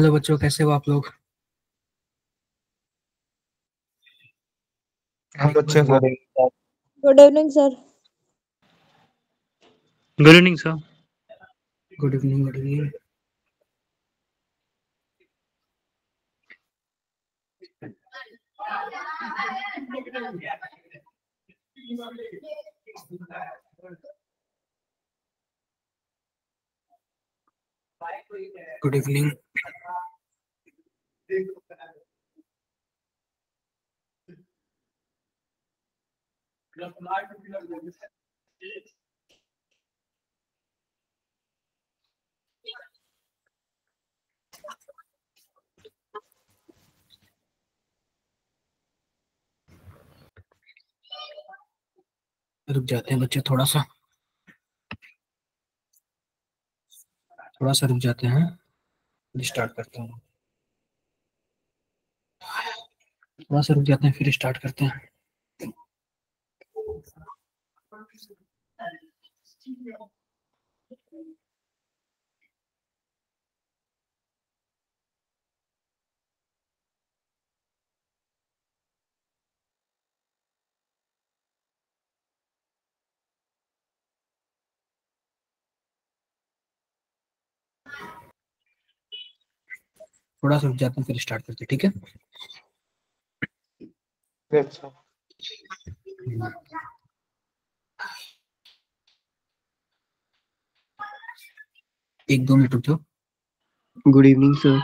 Hello बच्चों, कैसे हो आप लोग? हम बच्चे sir. Good evening sir. Good evening sir. Good evening, good evening. Good evening. रुक जाते हैं बच्चे, थोड़ा सा रुक जाते हैं, फिर स्टार्ट करते हैं। थोड़ा सा रुक जाते हैं, फिर स्टार्ट करते हैं। थोड़ा सा रुक जाते हैं, फिर स्टार्ट करते हैं, ठीक है? अच्छा, 1-2 मिनट रुक जाओ। Good evening sir.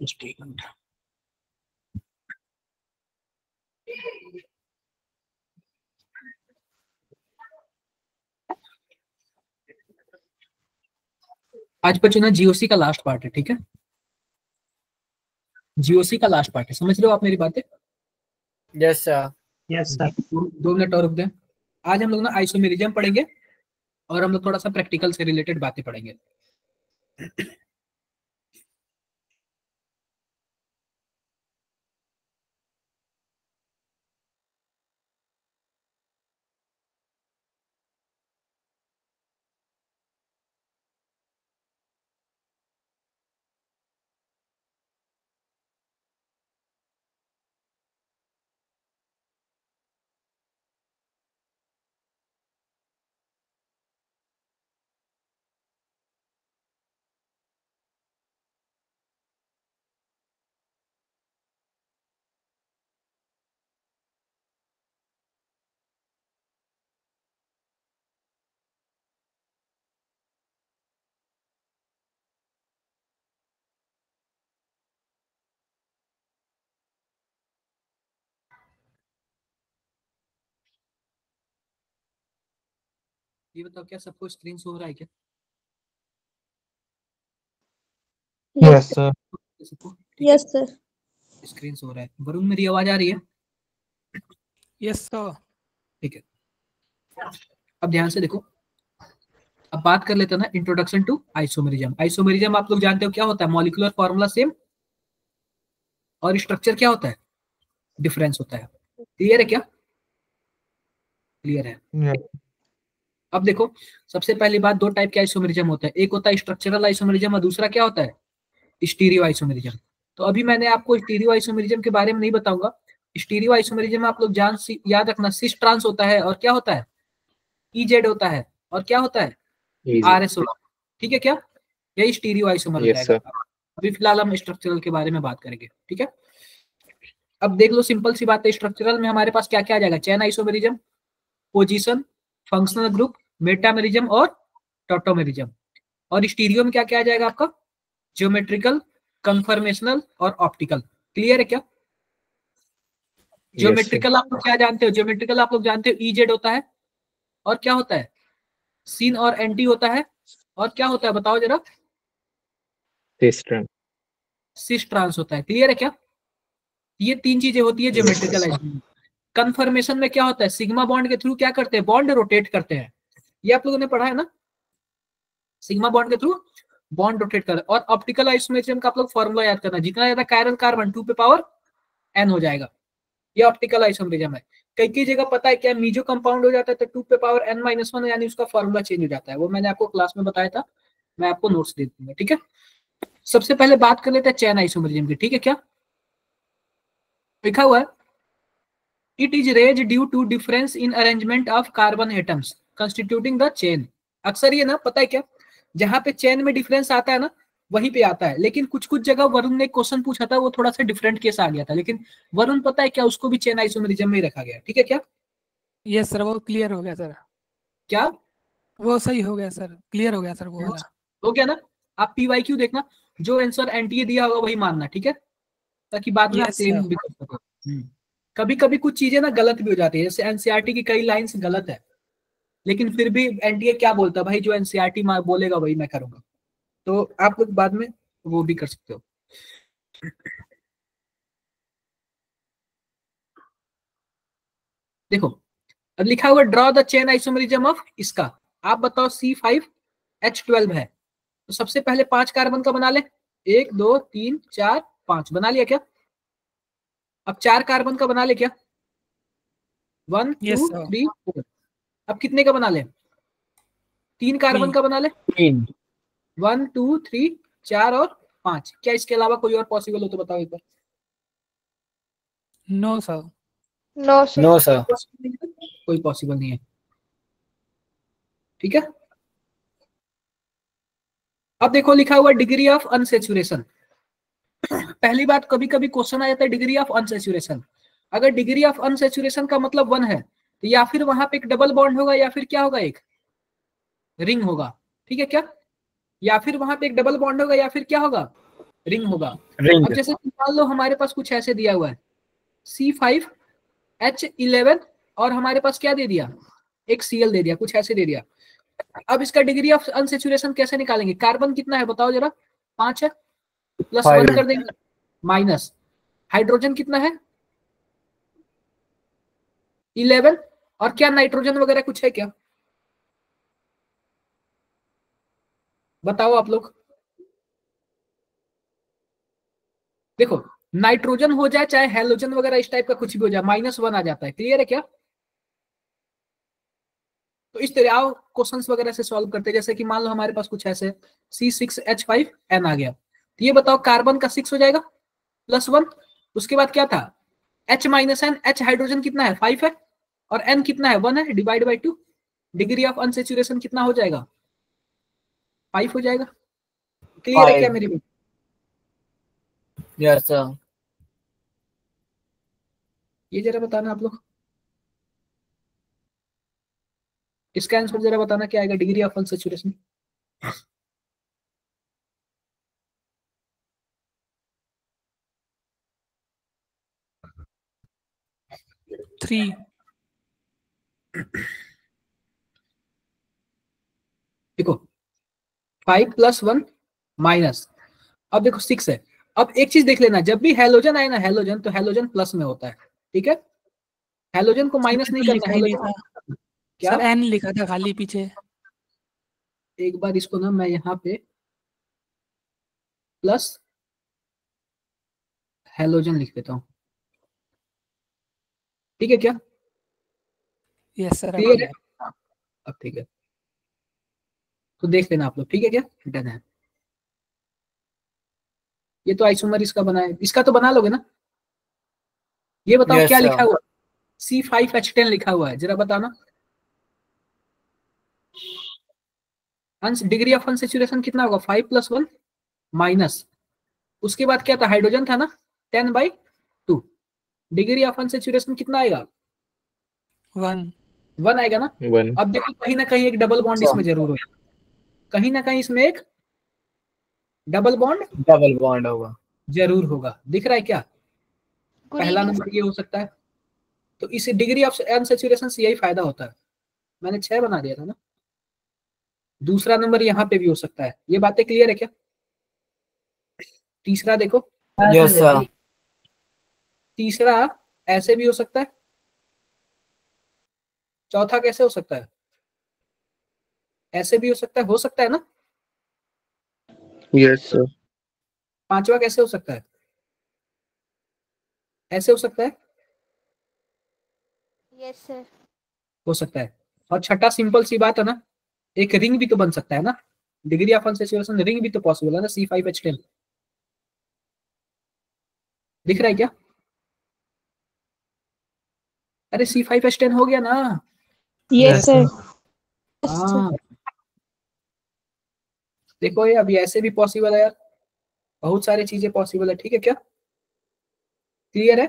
Just 1 minute. आज बच्चों ना जीओसी का लास्ट पार्ट है, ठीक है? जीओसी का लास्ट पार्ट है, समझ रहे हो आप मेरी बातें? Yes sir. Yes sir. 2 minute और रुक जाए। आज हम लोग ना आइसोमेरिज्म पढ़ेंगे और हम लोग थोड़ा सा प्रैक्टिकल से रिलेटेड बातें पढ़ेंगे। ये बताओ, क्या सबको स्क्रीन शो हो रहा है क्या? Yes sir. सबको यस सर। स्क्रीन शो हो रहा है। वरुण, मेरी आवाज आ रही है? Yes sir. ठीक है, अब ध्यान से देखो। अब बात कर लेते हैं ना, इंट्रोडक्शन टू आइसोमेरिज्म। आइसोमेरिज्म आप लोग जानते हो क्या होता है? मॉलिक्यूलर फॉर्मूला सेम और स्ट्रक्चर क्या होता है? डिफरेंस होता है। क्लियर है क्या? क्लियर है। अब देखो, सबसे पहली बात, 2 टाइप के आइसोमेरिज्म होता है। एक होता है स्ट्रक्चरल आइसोमेरिज्म और दूसरा क्या होता है? Stereo isomerism. तो अभी मैंने आपको स्टीरियो आइसोमेरिज्म के बारे में नहीं बताऊंगा। स्टीरियो आइसोमेरिज्म में आप लोग याद रखना, सिस ट्रांस होता है और क्या होता है? ईजेड होता है और क्या होता है? आरएस होता है। ठीक है क्या? यही स्टीरियो आइसोमर हो यस जाएगा। सर। अभी फिलहाल हम स्ट्रक्चरल के बारे में बात करेंगे, ठीक है। अब देख लो, सिंपल सी बात है, स्ट्रक्चरल में हमारे पास क्या क्या आ जाएगा? Chain isomerism, position, functional group, metamerism और टॉटोमेरिज्म। और स्टीरियो में क्या क्या आ जाएगा आपका? ज्योमेट्रिकल, कंफर्मेशनल और ऑप्टिकल। क्लियर है क्या? ज्योमेट्रिकल आप लोग क्या जानते हो? ज्योमेट्रिकल आप लोग जानते हो ईजेड होता है, और क्या होता है? सीन और एंटी होता है, और क्या होता है बताओ जरा? सिस्टम। सिस ट्रांस होता है। क्लियर है क्या? ये तीन चीजें होती है ज्योमेट्रिकल आइसोमेरिज्म। कन्फर्मेशन में क्या होता है? सिग्मा बॉन्ड के थ्रू क्या करते हैं? बॉन्ड रोटेट करते हैं। ये आप लोगों ने पढ़ा है ना, सिग्मा बॉन्ड के थ्रू बॉन्ड रोटेट कर। और ऑप्टिकल आइसोमेरिज्म का आप लोग फॉर्मूला याद करना, जितना ज्यादा कायरल कार्बन 2 पे पावर n हो जाएगा, ये ऑप्टिकल आइसोमेरिज्म है। कई कई जगह पता है क्या, मीजो कंपाउंड हो जाता है तो 2 पे पावर n-1 यानी उसका फॉर्मूला चेंज हो जाता है। वो मैंने आपको क्लास में बताया था, मैं आपको नोट्स दे दूंगा, ठीक है। सबसे पहले बात कर लेते हैं चेन आइसोमेरिज्म की, ठीक है क्या? लिखा हुआ है, it is raise due to difference in arrangement of carbon atoms constituting the chain. अक्सर ये ना, पता है क्या, जहां पे चेन में डिफरेंस आता है ना वहीं पे आता है। लेकिन कुछ कुछ जगह वरुण ने क्वेश्चन पूछा था, वो थोड़ा सा डिफरेंट केस आ गया था, लेकिन वरुण पता है क्या, उसको भी चेन आइसोमेरिज्म में ही रखा गया, ठीक है क्या? यस सर, वो क्लियर हो गया सर। क्या वो सही हो गया सर, क्लियर हो गया सर वो वाला। हो गया ना? आप पीवाईक्यू देखना, जो आंसर एनटीए दिया होगा वही मानना, ठीक है, ताकि बाद में आप यस क्लेम सर। भी कर सको। कभी कभी कुछ चीजें ना गलत भी हो जाती है, जैसे एनसीईआरटी की कई लाइंस गलत है, लेकिन फिर भी एनटीए क्या बोलता है भाई, जो एनसीईआरटी बोलेगा वही मैं करूंगा। तो आप लोग बाद में वो भी कर सकते हो। देखो, अब लिखा हुआ draw the chain isomerism of इसका। आप बताओ C5H12 है, तो सबसे पहले 5 कार्बन का बना ले। 1 2 3 4 5 बना लिया क्या? अब 4 कार्बन का बना ले क्या? 1 2 यस सर। 3 4। अब कितने का बना ले? 3 कार्बन 3। का बना ले। 3। 1 2 3 4 और 5। क्या इसके अलावा कोई और पॉसिबल हो तो बताओ एक बार। No sir. No sir. No sir. कोई पॉसिबल नहीं है, ठीक है। अब देखो, लिखा हुआ डिग्री ऑफ अनसेचुरेशन। पहली बात, कभी कभी क्वेश्चन आ जाता है डिग्री ऑफ अनसेचुरेशन। अगर डिग्री ऑफ अनसेचुरेशन का मतलब 1 है, तो या फिर वहां पे एक डबल बॉन्ड होगा, या फिर क्या होगा, एक रिंग होगा, ठीक है क्या? या फिर वहां पे एक डबल बॉन्ड होगा, या फिर क्या होगा, रिंग होगा। रिंग। अब जैसे मान लो हमारे पास कुछ ऐसे दिया हुआ है C5H11, और हमारे पास क्या दे दिया, एक Cl दे दिया, कुछ ऐसे दे दिया। अब इसका डिग्री ऑफ अनसेचुरेशन कैसे निकालेंगे? कार्बन कितना है बताओ जरा? 5 है, प्लस 1 कर देंगे, माइनस हाइड्रोजन कितना है? 11। और क्या नाइट्रोजन वगैरह कुछ है क्या? बताओ आप लोग। देखो, नाइट्रोजन हो जाए चाहे हेलोजन वगैरह इस टाइप का कुछ भी हो जाए, -1 आ जाता है। क्लियर है क्या? तो इस तरह आओ क्वेश्चंस वगैरह से सॉल्व करते हैं। जैसे कि मान लो हमारे पास कुछ ऐसे C6H5N आ गया, तो ये बताओ कार्बन का 6 हो जाएगा, +1। उसके बाद क्या था, H-N। H हाइड्रोजन कितना है, 5 है, और N कितना है, 1 है, divide by 2। Degree of unsaturation कितना हो जाएगा, 5 हो जाएगा। क्लियर है क्या 5। मेरी बात? Yes sir. ये जरा बताना आप लोग, इसका आंसर जरा बताना क्या आएगा डिग्री ऑफ अनसेचुरेशन। 3। देखो, 5 + 1 माइनस, अब देखो 6 है। अब एक चीज देख लेना, जब भी हेलोजन आए ना, हेलोजन, तो हेलोजन प्लस में होता है, ठीक है। हेलोजन को माइनस नहीं तो करना, लिखा ही नहीं था हेलोजन क्या? सर, एन लिखा था खाली पीछे। एक बार इसको ना मैं यहाँ पे प्लस हेलोजन लिख देता हूँ, ठीक है क्या? यस सर, अब क्लियर है? क्लियर। हाँ, अब ठीक है, तो देख लेना आप लोग, ठीक है क्या? डन है। ये तो आइसोमर इसका बना है, इसका तो बना लोगे ना? ये बताओ यस क्या लिखा सर। हुआ, C5H10 लिखा हुआ है, जरा बताना। डिग्री ऑफ अनसेचुरेशन कितना होगा 5 + 1 माइनस, उसके बाद क्या था हाइड्रोजन था ना 10/2, डिग्री ऑफ अनसेचुरेशन कितना आएगा 1 1 आएगा ना। 1 अब देखो कहीं ना कहीं एक डबल बॉन्ड इसमें जरूर होगा, कहीं ना कहीं इसमें एक डबल बॉन्ड डबल बॉन्ड होगा। जरूर होगा, दिख रहा है क्या। गुड पहला इवनिंग नंबर ये हो सकता है, तो इस डिग्री ऑफ अनसेचुरेशन से यही फायदा होता है। मैंने 6 बना दिया था ना। दूसरा नंबर यहाँ पे भी हो सकता है, ये बातें क्लियर है क्या। तीसरा देखो, यस सर। तीसरा ऐसे भी हो सकता है, चौथा कैसे हो सकता है, ऐसे भी हो सकता है ना। Yes sir. पांचवा कैसे हो सकता है, ऐसे हो सकता है, यस सर हो सकता है। और छठा सिंपल सी बात है ना, एक रिंग भी तो बन सकता है ना, डिग्री ऑफ अनसेचुरेशन रिंग भी तो पॉसिबल है ना, C5H10 दिख रहा है क्या। अरे C5H10 हो गया ना। यस सर हाँ देखो ये अभी ऐसे भी पॉसिबल है यार, बहुत सारी चीजें पॉसिबल है, ठीक है क्या, क्लियर है।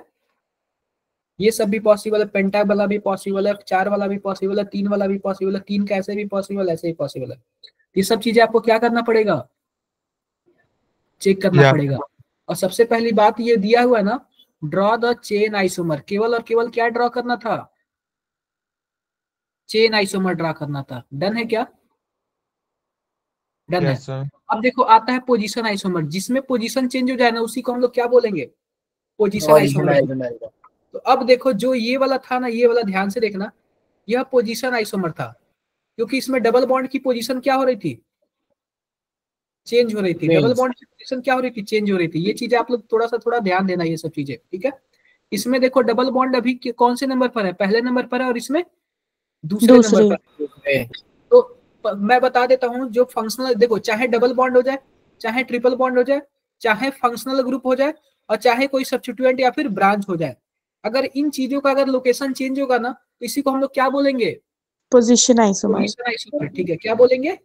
ये सब भी पॉसिबल है, पेंटा वाला भी पॉसिबल है, 4 वाला भी पॉसिबल है, 3 वाला भी पॉसिबल है, 3 का ऐसे भी पॉसिबल, ऐसे ही पॉसिबल है। ये सब चीजें आपको क्या करना पड़ेगा, चेक करना या पड़ेगा। और सबसे पहली बात ये दिया हुआ है ना, ड्रॉ द चेन आइसोमर, केवल और केवल क्या ड्रॉ करना था, चेन आइसोमर ड्रॉ करना था। डन है क्या, डन है। Yes sir. अब देखो आता है पोजीशन आइसोमर, जिसमें पोजीशन चेंज हो जाए ना उसी को हम लोग क्या बोलेंगे, पोजीशन आइसोमर। तो अब देखो जो ये वाला था ना, ये वाला ध्यान से देखना, यह पोजीशन आइसोमर था, क्योंकि इसमें डबल बॉन्ड की पोजीशन क्या हो रही थी, चेंज हो रही थी। Double Change. बॉन्ड की पोजीशन क्या हो रही थी, चेंज हो रही थी। ये चीजें आप लोग थोड़ा ध्यान देना, ये सब चीजें ठीक है। इसमें देखो डबल बॉन्ड अभी कौन से नंबर पर है, पहले नंबर पर है, और इसमें दूसरे नंबर दूसरे पर है। तो मैं बता देता हूँ, जो फंक्शनल देखो, चाहे डबल बॉन्ड हो जाए, चाहे ट्रिपल बॉन्ड हो जाए, चाहे फंक्शनल ग्रुप हो जाए, और चाहे कोई सब्स्टिट्यूएंट या फिर ब्रांच हो जाए, अगर इन चीजों का अगर लोकेशन चेंज होगा ना, तो इसी को हम लोग क्या बोलेंगे, पोजीशन आइसोमर पोजीशन आइसोमर। ठीक है, क्या बोलेंगे,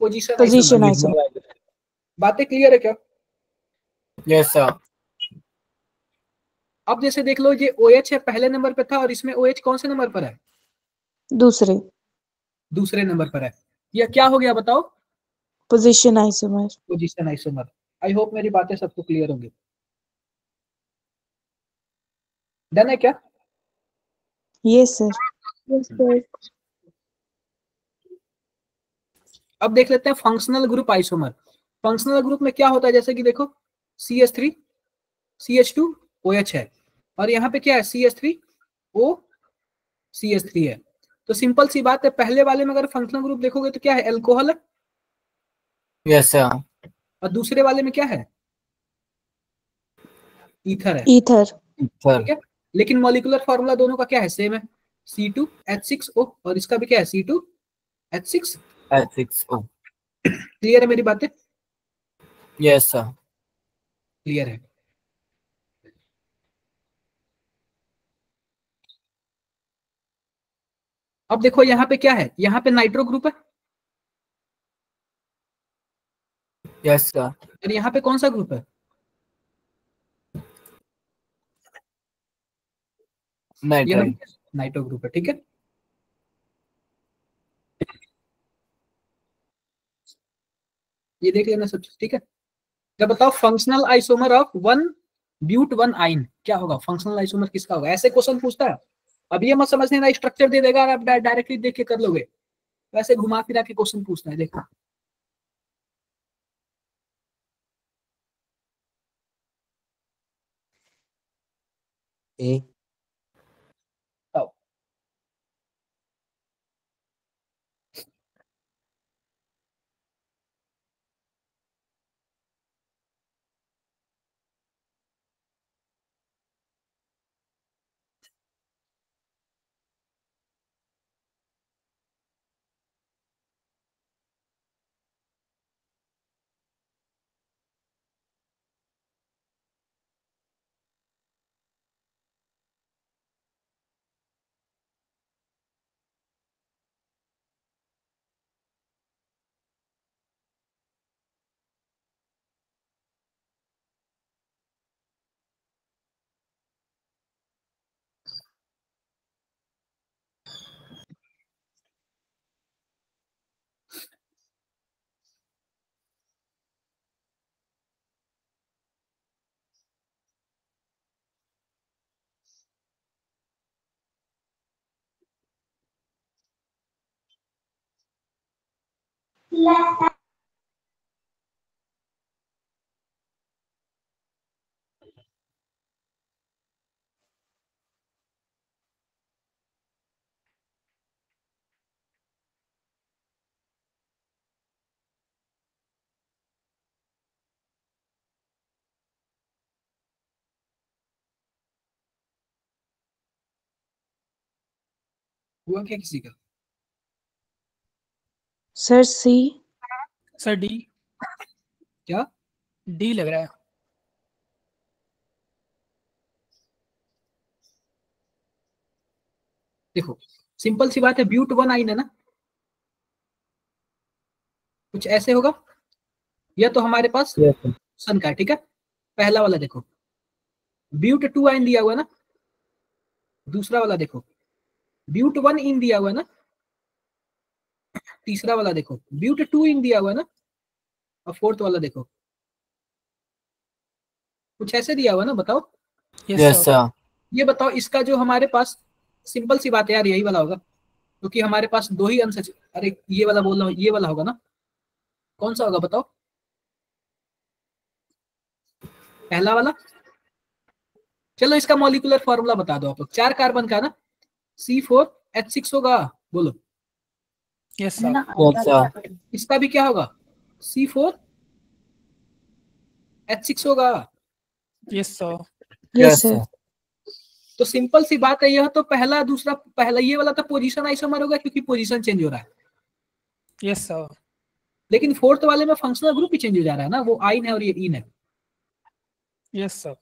पोजीशन पोजीशन आइसोमर। आइसोमर बातें क्लियर है क्या। Yes sir. अब जैसे देख लो, ये OH है, पहले नंबर पे था, और इसमें OH कौन से नंबर पर है, दूसरे दूसरे नंबर पर है। यह क्या हो गया बताओ, पोजीशन आइसोमर पोजीशन आइसोमर। आई होप मेरी बातें सबको क्लियर होंगी। डन है क्या। यस सर अब देख लेते हैं functional group isomer. Functional group में क्या होता है, जैसे कि देखो CH3 CH2 OH है, और यहाँ पे क्या है CH3 O CH3 है। तो सिंपल सी बात है, पहले वाले में अगर फंक्शनल ग्रुप देखोगे तो क्या है, एल्कोहल है, यस सर। और दूसरे वाले में क्या है, ईथर है, ईथर ठीक है। लेकिन मॉलिक्यूलर फार्मूला दोनों का क्या है, सेम है, C2H6O, और इसका भी क्या है C2H6। H6O. क्लियर है मेरी बातें, यस सर। क्लियर है। अब देखो यहाँ पे क्या है, यहाँ पे नाइट्रो ग्रुप है, यस सर। और यहाँ पे कौन सा ग्रुप है, ये नाइट्राइल। नाइट्रो ग्रुप है, ठीक है। ये देख लेना सब चीज, ठीक है। जब बताओ फंक्शनल आइसोमर ऑफ 1 ब्यूट 1 आइन क्या होगा, फंक्शनल आइसोमर किसका होगा, ऐसे क्वेश्चन पूछता है। अब ये मत समझने ना स्ट्रक्चर दे देगा और आप डायरेक्टली देख के कर लोगे, वैसे घुमा फिरा के क्वेश्चन पूछना है, देखो। ए बताओ। हुआ क्या किसी का? Sir C. Sir D. क्या? डी लग रहा है। देखो सिंपल सी बात है, ब्यूट वन आइन है ना, कुछ ऐसे होगा। यह तो हमारे पास Yes, sir. सन का है, ठीक है। पहला वाला देखो, ब्यूट टू आइन दिया हुआ है ना। दूसरा वाला देखो, ब्यूट वन इन दिया हुआ है ना। तीसरा वाला देखो, ब्यूट टू इन दिया हुआ है ना। और फोर्थ वाला देखो, कुछ ऐसे दिया हुआ है ना। बताओ यस Yes, सर। sir. ये बताओ, इसका जो हमारे पास, सिंपल सी बात है यार, यही वाला होगा, क्योंकि हमारे पास दो ही आंसर। अरे ये वाला बोल रहा हूँ, ये वाला होगा ना। कौन सा होगा बताओ? पहला वाला। चलो इसका मॉलिक्यूलर फॉर्मूला बता दो आप लोग। 4 कार्बन का ना, C4H6 होगा। बोलो। Yes sir. Yes, sir. इसका भी क्या होगा? C4H6 होगा। Yes sir. Yes Yes, sir. sir. तो सिंपल सी बात है, यह तो पहला दूसरा पहला ये वाला तो पोजीशन आइसोमर होगा, क्योंकि पोजीशन चेंज हो रहा है। Yes sir. लेकिन फोर्थ वाले में फंक्शनल ग्रुप ही चेंज हो जा रहा है ना, वो आइन है और ये इन है। Yes sir.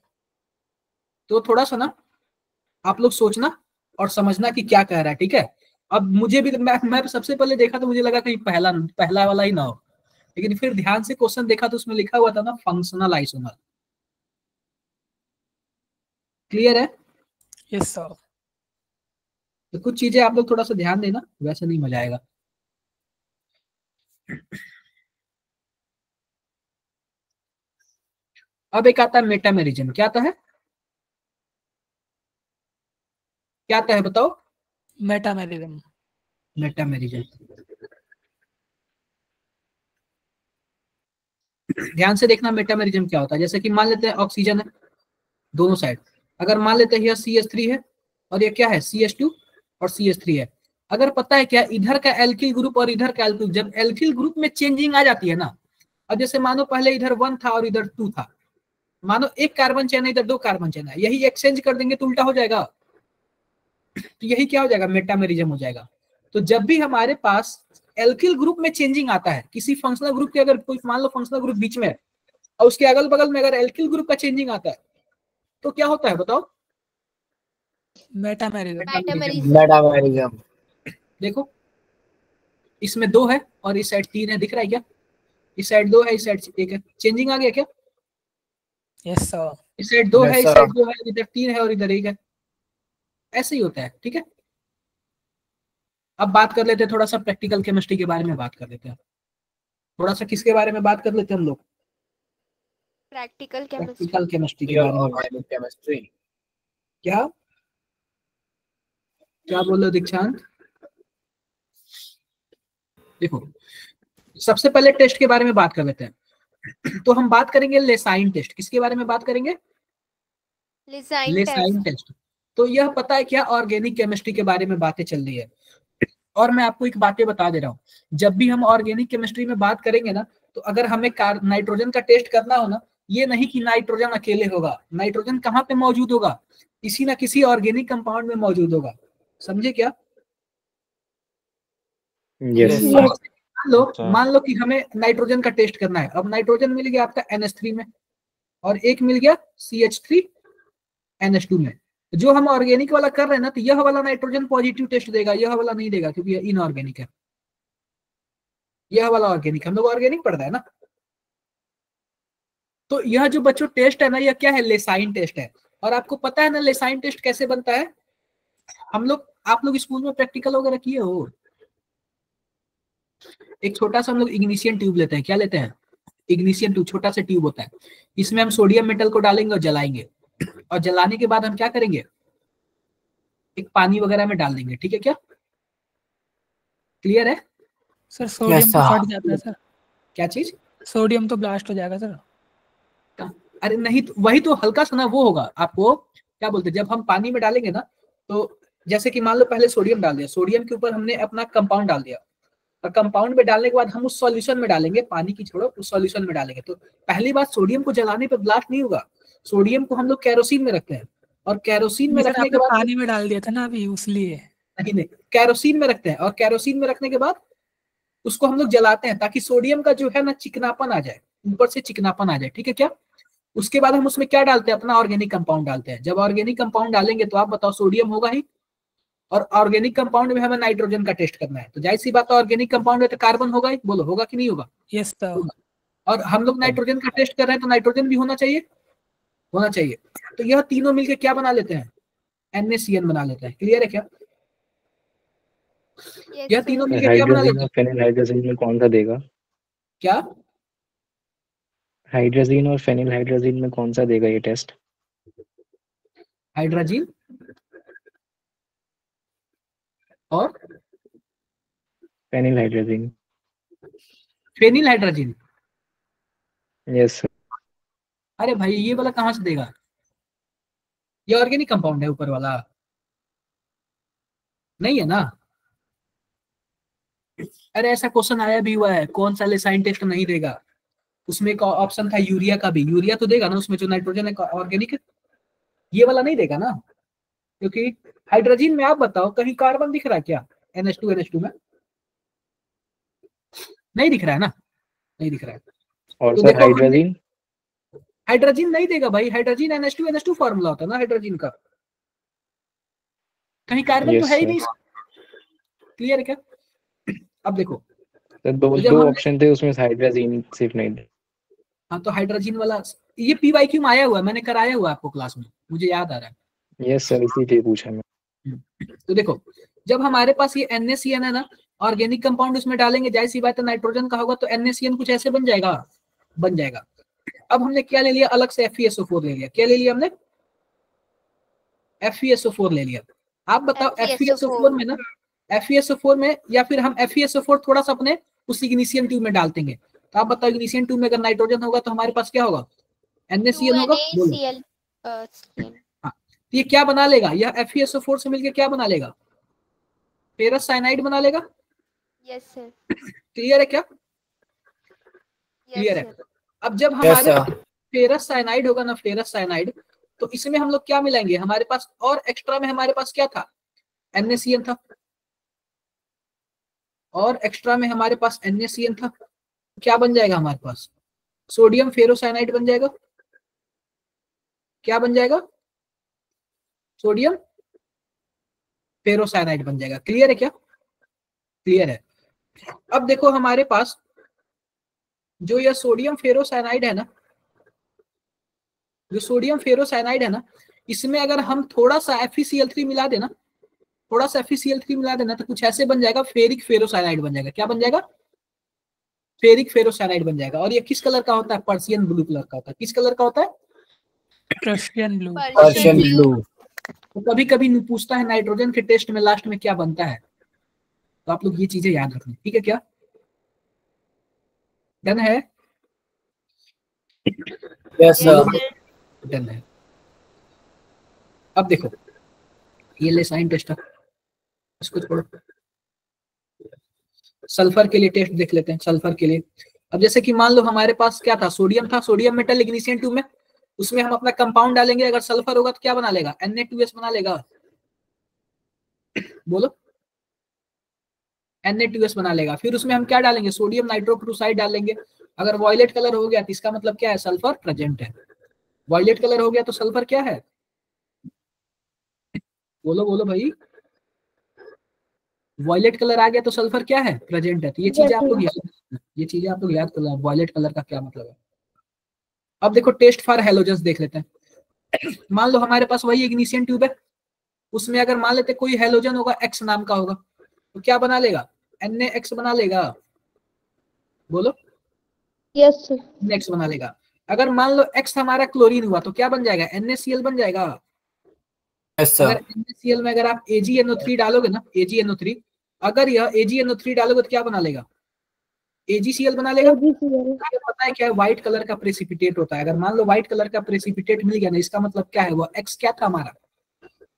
तो थोड़ा सा ना आप लोग सोचना और समझना कि क्या कह रहा है, ठीक है। अब मुझे भी, मैं सबसे पहले देखा तो मुझे लगा कहीं पहला पहला वाला ही ना हो, लेकिन फिर ध्यान से क्वेश्चन देखा तो उसमें लिखा हुआ था ना फंक्शनल आइसोमर। क्लियर है? Yes sir. तो कुछ चीजें आप लोग थोड़ा सा ध्यान देना, वैसे नहीं मजा आएगा। अब एक आता है मेटामेरिज्म। क्या आता है? क्या आता है बताओ? मेटामेरिज्म। मेटामेरिज्म। ध्यान से देखना मेटामेरिज्म क्या होता है। जैसे कि मान लेते हैं ऑक्सीजन है दोनों साइड। अगर मान लेते हैं यह CH3 है और ये क्या है, CH2 और CH3 है। अगर पता है क्या, इधर का एल्किल ग्रुप और इधर का एल्किल, जब एल्किल ग्रुप में चेंजिंग आ जाती है ना, अब जैसे मानो पहले इधर 1 था और इधर 2 था, मानो एक कार्बन चेन है, इधर 2 कार्बन चेन है, यही एक्सचेंज कर देंगे तो उल्टा हो जाएगा। तो यही क्या हो जाएगा, मेटामेरिज्म हो जाएगा। तो जब भी हमारे पास एल्किल ग्रुप में चेंजिंग आता है, किसी फंक्शनल ग्रुप के, अगर कोई मान लो फंक्शनल ग्रुप बीच में है और उसके अगल बगल में अगर एल्किल ग्रुप का चेंजिंग आता है, तो क्या होता है बताओ? मेटामेरिज्म। Metamerism. देखो इसमें 2 है और इस साइड 3 है, दिख रहा है क्या? इस साइड 2 है, इस साइड 1 है, चेंजिंग आ गया क्या? Yes sir. इस साइड 2 Yes, है, इस sir. साइड 2 है, इधर 3 है और इधर 1 है। ऐसे ही होता है, ठीक है। अब बात कर लेते हैं थोड़ा सा प्रैक्टिकल केमिस्ट्री के बारे में बात कर लेते हैं। थोड़ा सा किसके बारे में बात कर लेते हैं हम लोग? Practical chemistry. प्रैक्टिकल केमिस्ट्री के Pure बारे में। organic chemistry. क्या क्या बोल रहे हो दीक्षांत? देखो सबसे पहले टेस्ट के बारे में बात कर लेते हैं। तो हम बात करेंगे लेसाइन टेस्ट। किसके बारे में बात करेंगे? Lysine लेसाइन test. टेस्ट। तो यह पता है क्या, ऑर्गेनिक केमिस्ट्री के बारे में बातें चल रही है। और मैं आपको एक बातें बता दे रहा हूँ, जब भी हम ऑर्गेनिक केमिस्ट्री में बात करेंगे ना, तो अगर हमें नाइट्रोजन का टेस्ट करना हो ना, ये नहीं कि नाइट्रोजन अकेले होगा। नाइट्रोजन कहाँ पे मौजूद होगा? किसी ना किसी ऑर्गेनिक कंपाउंड में मौजूद होगा। समझे क्या? Yes, Yes. sir. मान लो कि हमें नाइट्रोजन का टेस्ट करना है। अब नाइट्रोजन मिल गया आपका NH3 में और एक मिल गया CH3NH2 में। जो हम ऑर्गेनिक वाला कर रहे हैं ना, तो यह वाला नाइट्रोजन पॉजिटिव टेस्ट देगा, यह वाला नहीं देगा, क्योंकि यह इनऑर्गेनिक है। यह वाला ऑर्गेनिक, हम लोग ऑर्गेनिक पढ़ता है ना। तो यह जो बच्चों टेस्ट है ना, यह क्या है, लेसाइन टेस्ट है। और आपको पता है ना लेसाइन टेस्ट कैसे बनता है? हम लोग, आप लोग स्कूल में प्रैक्टिकल वगैरह किए हो? एक छोटा सा हम लोग इग्निशियन ट्यूब लेते हैं। क्या लेते हैं? इग्निशियन ट्यूब, छोटा सा ट्यूब होता है। इसमें हम सोडियम मेटल को डालेंगे और जलाएंगे, और जलाने के बाद हम क्या करेंगे, एक पानी वगैरह में डाल देंगे, ठीक है क्या? क्लियर है? सर सोडियम Yes, तो sir. फट जाता है सर, क्या चीज? सोडियम तो ब्लास्ट हो जाएगा सर। अरे नहीं तो वही तो हल्का सा ना वो होगा, आपको क्या बोलते हैं, जब हम पानी में डालेंगे ना, तो जैसे कि मान लो पहले सोडियम डाल दिया, सोडियम के ऊपर हमने अपना कंपाउंड डाल दिया, और कंपाउंड में डालने के बाद हम उस सॉल्यूशन में डालेंगे, पानी की छोड़ो, उस सॉल्यूशन में डालेंगे, तो पहली बात सोडियम को जलाने पे ब्लास्ट नहीं होगा। सोडियम को हम लोग कैरोसिन में रखते हैं, और कैरोसिन में सर रखने के आपने बाद पानी में डाल दिया था ना अभी, इसलिए। नहीं कैरोसिन में रखते हैं, और कैरोसिन में रखने के बाद उसको हम लोग जलाते हैं ताकि सोडियम का जो है ना चिकनापन आ जाए, ऊपर से चिकनापन आ जाए, ठीक है क्या? उसके बाद हम उसमें क्या डालते हैं, अपना ऑर्गेनिक कंपाउंड डालते हैं। जब ऑर्गेनिक कंपाउंड डालेंगे तो आप बताओ सोडियम होगा ही, और ऑर्गेनिक कंपाउंड में हमें नाइट्रोजन का टेस्ट करना है, तो जाहिर सी बात है ऑर्गेनिक कंपाउंड में तो कार्बन होगा ही, बोलो होगा कि नहीं होगा? Yes sir. और हम लोग नाइट्रोजन का टेस्ट कर रहे हैं तो नाइट्रोजन भी होना चाहिए, होना चाहिए। तो यह तीनों मिलके क्या बना लेते हैं, NaCN बना लेते हैं। क्लियर है क्या? Yes, यह sir. तीनों मिलके क्या बना हाइड्रोजन लेते और हैं? फेनिल हाइड्रोजन में कौन सा देगा? क्या? हाइड्रोजन और फेनिल हाइड्रोजन में कौन सा देगा ये टेस्ट? हाइड्रोजन और phenyl hydrogen. Phenyl hydrogen. Yes sir. अरे भाई ये वाला कहाँ से देगा, ये ऑर्गेनिक कंपाउंड है ऊपर वाला, नहीं है ना? अरे ऐसा क्वेश्चन आया भी हुआ है, कौन सा लेसाइन टेस्ट नहीं देगा, उसमें एक ऑप्शन था यूरिया का भी, यूरिया तो देगा ना, उसमें जो नाइट्रोजन है ऑर्गेनिक है, ये वाला नहीं देगा ना, क्योंकि हाइड्रोजन में आप बताओ कहीं कार्बन दिख रहा है क्या, NH2 में? नहीं दिख रहा है ना, नहीं दिख रहा है। और तो सर देखो हाइड्रोजन? हाइड्रोजन नहीं देगा भाई, हाइड्रोजन NH2 फॉर्मूला होता है ना हाइड्रोजन का, कहीं कार्बन तो यस है ही सर। नहीं। क्लियर है क्या? अब देखो सर दो तो जब दो हमने, ऑप्शन थे उसमें हाइड्रोजन सिर्फ नहीं थे। हाँ तो हाइड्रोजन वाला ये PYQ में आया हुआ है, मैंने कराया हुआ है आपको क्लास में, मुझे याद आ रहा है। यस सर, इसीलिए पूछा मैं। तो देखो जब हमारे पास ये NaCN है ना, ऑर्गेनिक कंपाउंड उसमें डालेंगे, जाहिर सी बात है नाइट्रोजन का होगा, तो NaCN कुछ ऐसे बन जाएगा, बन जाएगा। अब हमने क्या ले लिया, अलग से FeSO4 ले लिया, क्या ले लिया हमने, FeSO4 ले लिया। आप बताओ FeSO4 में ना, FeSO4 में, या फिर हम FeSO4 थोड़ा सा अपने उस इग्निशियम ट्यूब में डाल देंगे, तो आप बताओ इग्निशियम ट्यूब में अगर नाइट्रोजन होगा तो हमारे पास क्या होगा, NaCN होगा, बोलो। NaCl. हाँ, तो ये क्या बना लेगा, यह FeSO4 से मिलकर क्या बना लेगा, फेरस साइनाइड बना लेगा। Yes, sir. क्लियर है क्या? Yes, क्लियर है। sir. अब जब Yes, हमारे sir. फेरस साइनाइड होगा ना, फेरस साइनाइड, तो इसमें हम लोग क्या मिलाएंगे, हमारे पास और एक्स्ट्रा में हमारे पास क्या था, NaCN था, और एक्स्ट्रा में हमारे पास NaCN था, क्या बन जाएगा हमारे पास, सोडियम फेरोसाइनाइड बन जाएगा। क्या बन जाएगा, सोडियम फेरोसाइनाइड बन जाएगा। क्लियर है क्या? क्लियर है। अब देखो हमारे पास जो यह सोडियम फेरोसाइनाइड है ना, जो सोडियम फेरोसाइनाइड है ना, इसमें अगर हम थोड़ा सा FeCl3 मिला देना, थोड़ा सा FeCl3 मिला देना, तो कुछ ऐसे बन जाएगा, फेरिक फेरोसाइनाइड बन जाएगा। क्या बन जाएगा, फेरिक फेरोसाइनाइड बन जाएगा। और ये किस कलर का होता है, पर्सियन ब्लू कलर का होता है। किस कलर का होता है, प्रशियन ब्लू। Persian blue. तो कभी कभी पूछता है नाइट्रोजन के टेस्ट में लास्ट में क्या बनता है, तो आप लोग ये चीजें याद रखना, ठीक है क्या? डन है? Yes, sir. डन है। अब देखो ये लेसाइन टेस्ट है, इसको छोड़ो, सल्फर के लिए टेस्ट देख लेते हैं। सल्फर के लिए अब जैसे कि मान लो हमारे पास क्या था, सोडियम था, सोडियम मेटल इग्निशियम ट्यूब में, उसमें हम अपना कंपाउंड डालेंगे, अगर सल्फर होगा तो क्या बना लेगा, Na2S बना लेगा। बोलो, Na2S बना लेगा। फिर उसमें हम क्या डालेंगे, सोडियम नाइट्रोक्लोराइड डालेंगे। अगर वॉयलेट कलर हो गया तो इसका मतलब क्या है, सल्फर प्रेजेंट है। वॉयलेट कलर हो गया तो सल्फर क्या है, बोलो बोलो भाई, वॉयलेट कलर आ गया तो सल्फर क्या है, प्रेजेंट है। तो ये चीजें आप लोग याद रखना, ये चीजें आप लोग याद कर लो, वॉयलेट कलर का क्या मतलब है। अब देखो टेस्ट फॉर हैलोजेंस देख लेते हैं। मान लो हमारे पास वही इग्निशियम ट्यूब है, उसमें अगर मान लेते कोई हैलोजन होगा, X नाम का होगा, तो क्या बना लेगा, NaX बना लेगा। बोलो, यस सर। NaX बना लेगा। अगर मान लो X हमारा क्लोरीन हुआ तो क्या बन जाएगा, NaCl बन जाएगा। Yes, अगर sir. NaCl में अगर आप AgNO3 डालोगे ना, AgNO3, अगर यह AgNO3 डालोगे तो क्या बना लेगा, AgCl बना लेगा। AgCl, ये पता है क्या है, व्हाइट कलर का प्रेसिपिटेट होता है। अगर मान लो व्हाइट कलर का प्रेसिपिटेट मिल गया ना, इसका मतलब क्या है, वो X क्या था हमारा,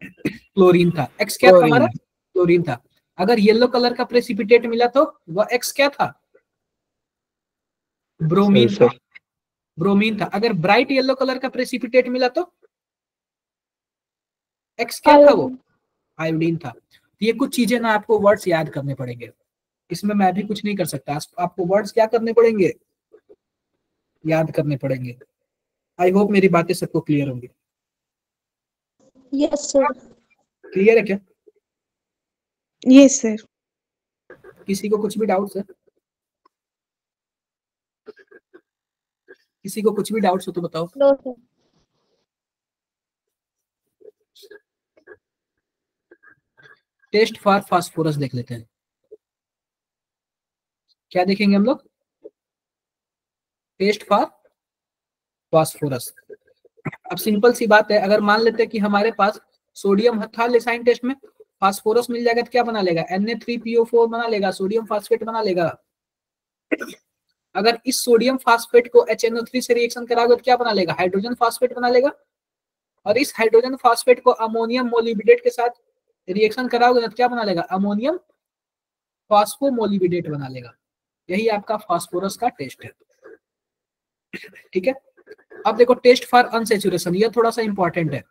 क्लोरीन था। X क्या था हमारा, क्लोरीन था। अगर येलो कलर का प्रेसिपिटेट मिला तो वह X क्या था, ब्रोमीन था। सल्फर। ब्रोमीन था। अगर ब्राइट येलो कलर का प्रेसिपिटेट मिला तो X क्या था, वो iodine, आयोडीन था। तो ये कुछ चीजें ना आपको वर्ड्स याद करने पड़ेंगे, इसमें मैं भी कुछ नहीं कर सकता। आपको वर्ड्स क्या करने पड़ेंगे, याद करने पड़ेंगे। आई होप मेरी बातें सबको क्लियर होंगी। yes sir, क्लियर है क्या, yes sir, किसी को कुछ भी डाउट्स है, किसी को कुछ भी डाउट्स हो तो बताओ। no sir, test for phosphorus देख लेते हैं। क्या देखेंगे हम लोग, टेस्ट फॉर फास्फोरस। अब सिंपल सी बात है, अगर मान लेते हैं कि हमारे पास सोडियम था लेसाइन टेस्ट में, फास्फोरस मिल जाएगा तो क्या बना लेगा, Na3PO4 बना लेगा, सोडियम फास्फेट बना लेगा। अगर इस सोडियम फास्फेट को HNO3 से रिएक्शन कराओगे तो क्या बना लेगा, हाइड्रोजन फास्फेट बना लेगा। और इस हाइड्रोजन फास्फेट को अमोनियम मोलिबिडेट के साथ रिएक्शन कराओगे तो क्या बना लेगा, अमोनियम फास्फोमोलिबिडेट बना लेगा। यही आपका फास्फोरस का टेस्ट है। ठीक है, अब देखो टेस्ट फॉर अनसेचुरेशन, ये थोड़ा सा इंपॉर्टेंट है।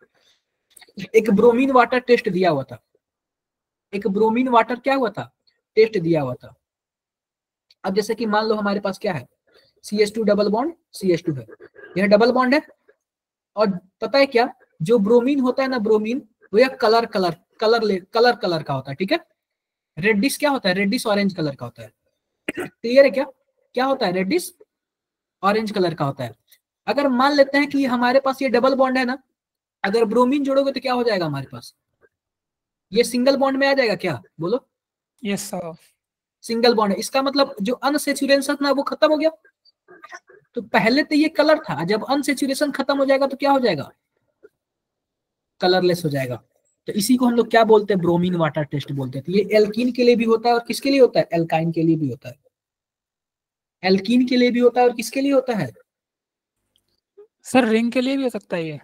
एक ब्रोमीन वाटर टेस्ट दिया हुआ था, एक ब्रोमीन वाटर क्या हुआ था, टेस्ट दिया हुआ था। अब जैसे कि मान लो हमारे पास क्या है, CH2 डबल बॉन्ड CH2 है, यह डबल बॉन्ड है। और पता है क्या, जो ब्रोमीन होता है ना, ब्रोमीन वो यह कलर का होता है। ठीक है, रेडिश क्या होता है, रेडिश ऑरेंज कलर का होता है। क्लियर है क्या, क्या होता है, रेडिश ऑरेंज कलर का होता है। अगर मान लेते हैं कि हमारे पास ये डबल बॉन्ड है ना, अगर ब्रोमीन जोड़ोगे तो क्या हो जाएगा हमारे पास, ये सिंगल बॉन्ड में आ जाएगा क्या, बोलो। Yes sir. सिंगल बॉन्ड है, इसका मतलब जो अनसेचुरेशन था वो खत्म हो गया। तो पहले तो ये कलर था, जब अनसेचुरेशन खत्म हो जाएगा तो क्या हो जाएगा, कलरलेस हो जाएगा। तो इसी को हम लोग क्या बोलते हैं, ब्रोमीन वाटर टेस्ट बोलते हैं। तो ये एल्कीन के लिए भी होता है और किसके लिए होता है, एल्काइन के लिए भी होता है। एल्कीन के लिए भी होता है और किसके लिए होता है, सर रिंग के लिए भी हो सकता है ये।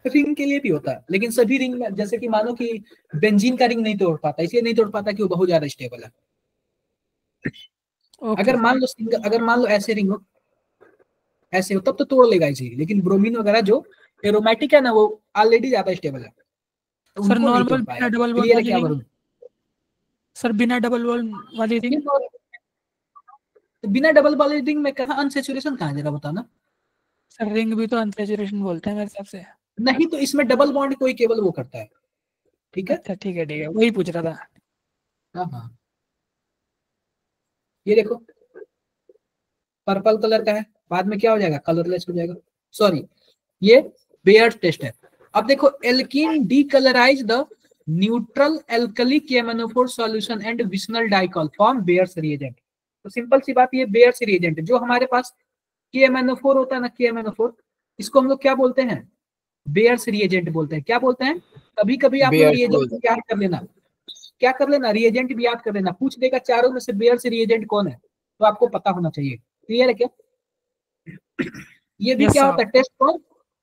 रिंग के लिए भी होता है। लेकिन सभी रिंग में, जैसे कि मानो कि बेंजीन का रिंग नहीं तोड़ पाता, इसलिए नहीं तोड़ पाता कि वो बहुत ज्यादा स्टेबल है। ओके। अगर मान लो ऐसे रिंग हो, ऐसे हो, तब तो तोड़ लेगा इजीली। लेकिन ब्रोमीन वगैरह जो एरोमेटिक है ना, वो ऑलरेडी ज्यादा स्टेबल है, तो सर उनको नहीं नॉर्मल तोड़ बिना पाएगा। डबल बॉन्ड क्लियर है वाली क्या रिंग, वरुण, सर बिना डबल बॉन्ड वाली रिंग। तो बिना डबल वाले रिंग में कहा अनसेचुरेशन कहाँ है, जरा बताओ ना। सर रिंग भी तो अनसैचुरेशन बोलते हैं मेरे हिसाब से। नहीं, तो इसमें डबल बॉन्ड कोई केवल वो करता है। ठीक है, अच्छा ठीक है, वही पूछ रहा था। हाँ हाँ, ये देखो पर्पल कलर का है, बाद में क्या हो जाएगा, कलरलेस हो जाएगा। सॉरी, ये बेयर्स टेस्ट है। अब देखो, alkene decolourise the neutral alkali KMnO4 solution and vicinal diol form Baeyer's reagent. तो सिंपल सी बात, ये बेयर्स रिएजेंट जो हमारे पास KMnO4 होता है ना, KMnO4, इसको हम लोग क्या बोलते हैं, बेयर्स रिएजेंट बोलते हैं। क्या बोलते हैं, कभी कभी आप लोग Beers रिएजेंट याद कर लेना, क्या कर लेना, रिएजेंट भी याद कर लेना। पूछ देगा चारों में से बेयर्स रिएजेंट कौन है, तो आपको पता होना चाहिए। क्लियर है क्या, ये भी यस क्या सर। होता है, टेस्ट फॉर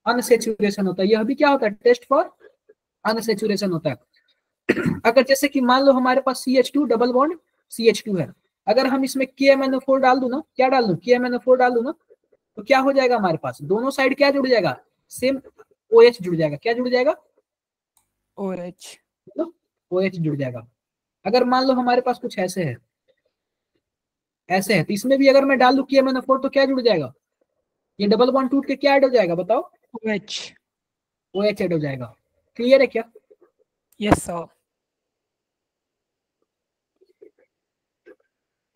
अनसेचुरेशन होता है। यह भी क्या होता है, टेस्ट फॉर अनसेचुरेशन होता है। अगर जैसे कि मान लो हमारे पास CH2 डबल बॉन्ड CH2 है, अगर हम इसमें KMnO4 डाल दूं ना, क्या डाल दूं, KMnO4 डाल दूं ना, तो क्या हो जाएगा हमारे पास, दोनों साइड क्या जुड़ जाएगा, सेम OH जुड़ जाएगा। क्या जुड़ जाएगा, OH। OH जुड़ जाएगा। अगर मान लो हमारे पास कुछ ऐसे है, ऐसे है, तो इसमें भी अगर मैं डाल दूं KMnO4 तो क्या जुड़ जाएगा, ये डबल बॉन्ड टूट के क्या ऐड हो जाएगा, बताओ, OH। OH ऐड हो जाएगा। क्लियर है क्या, यस सर।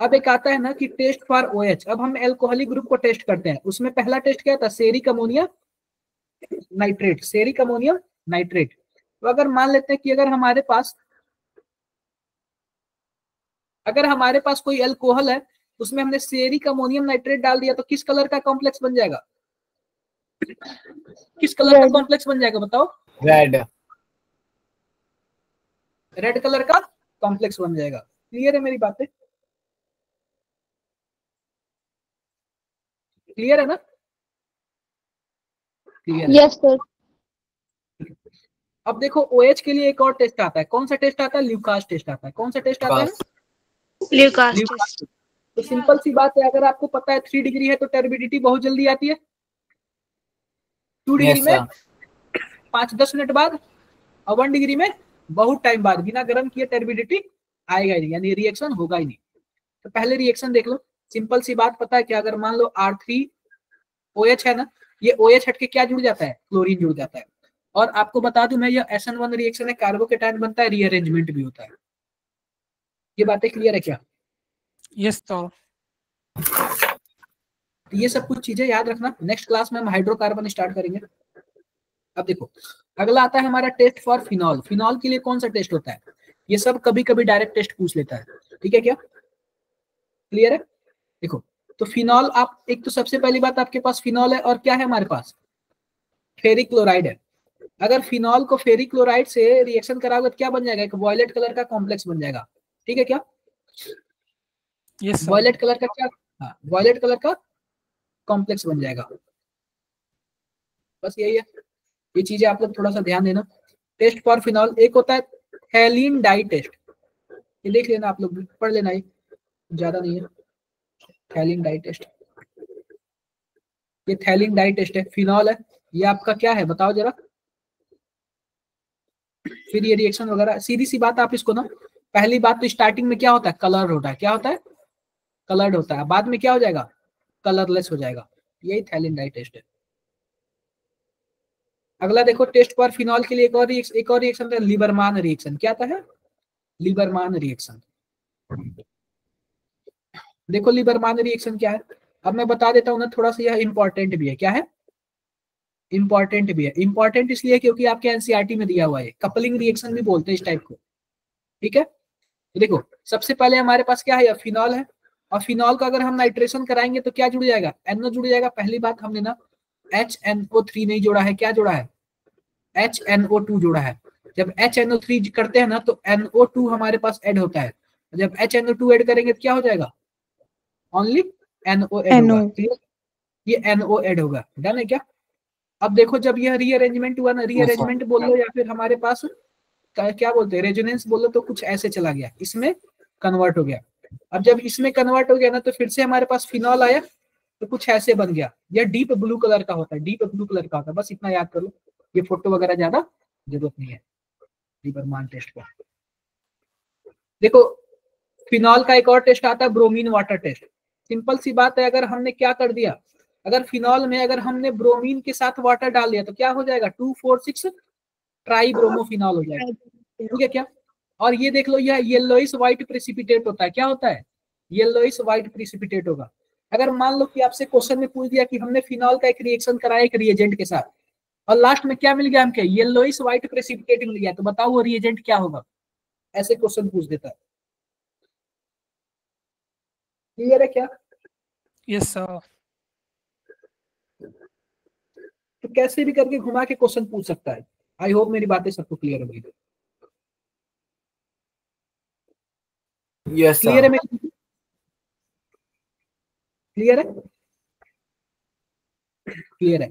अब एक आता है ना कि टेस्ट फॉर OH। अब हम एल्कोहलिक ग्रुप को टेस्ट करते हैं, उसमें पहला टेस्ट क्या था, ceric ammonia nitrate, ceric ammonium nitrate. तो अगर मान लेते हैं कि अगर हमारे पास कोई अल्कोहल है, उसमें हमने सेरिक अमोनियम नाइट्रेट डाल दिया, तो किस कलर का कॉम्प्लेक्स बन जाएगा, किस कलर का red, कॉम्प्लेक्स बन जाएगा, बताओ, Red. रेड कलर का कॉम्प्लेक्स बन जाएगा। क्लियर है मेरी बातें, क्लियर है ना? क्लियर है? Yes, sir. अब देखो OH के लिए एक और टेस्ट आता है, कौन सा टेस्ट आता है? ल्यूकास टेस्ट आता है। कौन सा टेस्ट आता है? Lucas Lucas test. टेस्ट। तो सिंपल सी बात है, अगर आपको पता है 3 डिग्री है तो टर्बिडिटी बहुत जल्दी आती है। 2 डिग्री Yes, में sir. 5-10 मिनट बाद, और 1 डिग्री में बहुत टाइम बाद बिना गर्म किए टर्बिडिटी आएगा ही नहीं, यानी रिएक्शन होगा ही नहीं। तो पहले रिएक्शन देख लो। सिंपल सी बात पता है कि अगर मान लो R3OH है ना, ये OH हट के क्या जुड़ जाता है? क्लोरीन जुड़ जाता है। और आपको बता दूं मैं, ये SN1 रिएक्शन है, कार्बोकेटायन बनता है, रीअरेंजमेंट भी होता है। ये बातें क्लियर है क्या? यस तो तो ये सब कुछ चीजें याद रखना। नेक्स्ट क्लास में हम हाइड्रोकार्बन स्टार्ट करेंगे। अब देखो अगला आता है हमारा टेस्ट फॉर फिनॉल। फिनॉल के लिए कौन सा टेस्ट होता है? ये सब कभी कभी डायरेक्ट टेस्ट पूछ लेता है, ठीक है क्या? क्लियर है? देखो तो फिनॉल, आप एक तो सबसे पहली बात आपके पास फिनॉल है और क्या है हमारे पास? फेरिक क्लोराइड है। अगर फिनॉल को फेरिक क्लोराइड से रिएक्शन कराओगे तो क्या बन जाएगा? एक वॉयलेट कलर का कॉम्प्लेक्स बन जाएगा, ठीक है क्या? Yes sir. वॉयलेट कलर का क्या? हाँ, वॉयलेट कलर का कॉम्प्लेक्स बन जाएगा। बस यही है, ये चीजें आप लोग थोड़ा सा ध्यान देना। टेस्ट फॉर फिनॉल एक होता है थैलिन डाई टेस्ट, ये देख लेना आप लोग, पढ़ लेना, ये ज्यादा नहीं है। थैलिन डाई टेस्ट, ये थैलिन डाई टेस्ट है, फिनॉल है। ये आपका क्या है बताओ जरा? फिर ये रिएक्शन वगैरह, सीधी सी बात आप इसको ना, पहली बात तो स्टार्टिंग में क्या होता है? कलर्ड होता है। क्या होता है? कलर्ड होता है। बाद में क्या हो जाएगा? कलरलेस हो जाएगा। यही थैलिन डाई टेस्ट है। अगला देखो टेस्ट फॉर फिनॉल के लिए एक और रिएक्शन था, लिबरमान रिएक्शन। क्या था? लिबरमान रिएक्शन। देखो लिबरमान रिएक्शन क्या है, अब मैं बता देता हूँ ना, थोड़ा सा यह इंपॉर्टेंट भी है। क्या है? इंपॉर्टेंट भी है। इंपॉर्टेंट इसलिए क्योंकि आपके एनसीईआरटी में दिया हुआ है। कपलिंग रिएक्शन भी बोलते हैं इस टाइप को, ठीक है? देखो सबसे पहले हमारे पास क्या है? फिनॉल है, और फिनॉल का अगर हम नाइट्रेशन कराएंगे तो क्या जुड़ जाएगा? NO जुड़ जाएगा। पहली बात हमने ना HNO3 नहीं जोड़ा है, क्या जोड़ा है? HNO2 जोड़ा है। जब HNO3 करते हैं ना तो NO2 हमारे पास ऐड होता है। जब HNO2 ऐड करेंगे तो क्या हो जाएगा? ओनली NO ऐड होगा। ये NO ऐड होगा। डन है क्या? अब देखो जब यह रीअरेंजमेंट हुआ ना, रीअरेंजमेंट बोल लो या फिर हमारे पास क्या बोलते हैं, रेजोनेंस बोलो, तो कुछ ऐसे चला गया, इसमें कन्वर्ट हो गया। अब जब इसमें कन्वर्ट हो गया ना तो फिर से हमारे पास फिनॉल आया तो कुछ ऐसे बन गया। यह डीप ब्लू कलर का होता है, डीप ब्लू कलर का होता है। बस इतना याद करो, ये फोटो वगैरह ज्यादा जरूरत नहीं है लिबरमान टेस्ट का। देखो फिनॉल का एक और टेस्ट आता है, ब्रोमीन वाटर टेस्ट। सिंपल सी बात है, अगर हमने क्या कर दिया, अगर फिनॉल में अगर हमने ब्रोमीन के साथ वाटर डाल दिया तो क्या हो जाएगा? 2,4,6 ट्राई ब्रोमोफिनॉल हो जाएगा, ठीक है क्या? और ये देख लो, यह येलोइश व्हाइट प्रेसिपिटेट होता है। क्या होता है? येलोइश व्हाइट प्रेसिपिटेट होगा। अगर मान लो कि आपसे क्वेश्चन में पूछ दिया कि हमने फिनॉल का एक रिएक्शन कराया एक रिएजेंट के साथ और लास्ट में क्या मिल गया हमके? येलोइश व्हाइट प्रेसिपिटेट मिल गया, तो बताओ वो रिएजेंट क्या होगा? ऐसे क्वेश्चन पूछ देता है। क्लियर है क्या? Yes sir. तो कैसे भी करके घुमा के क्वेश्चन पूछ सकता है। आई होप मेरी बातें सबको क्लियर होगी। Yes, क्लियर है sir. मेरी? क्लियर है? क्लियर है।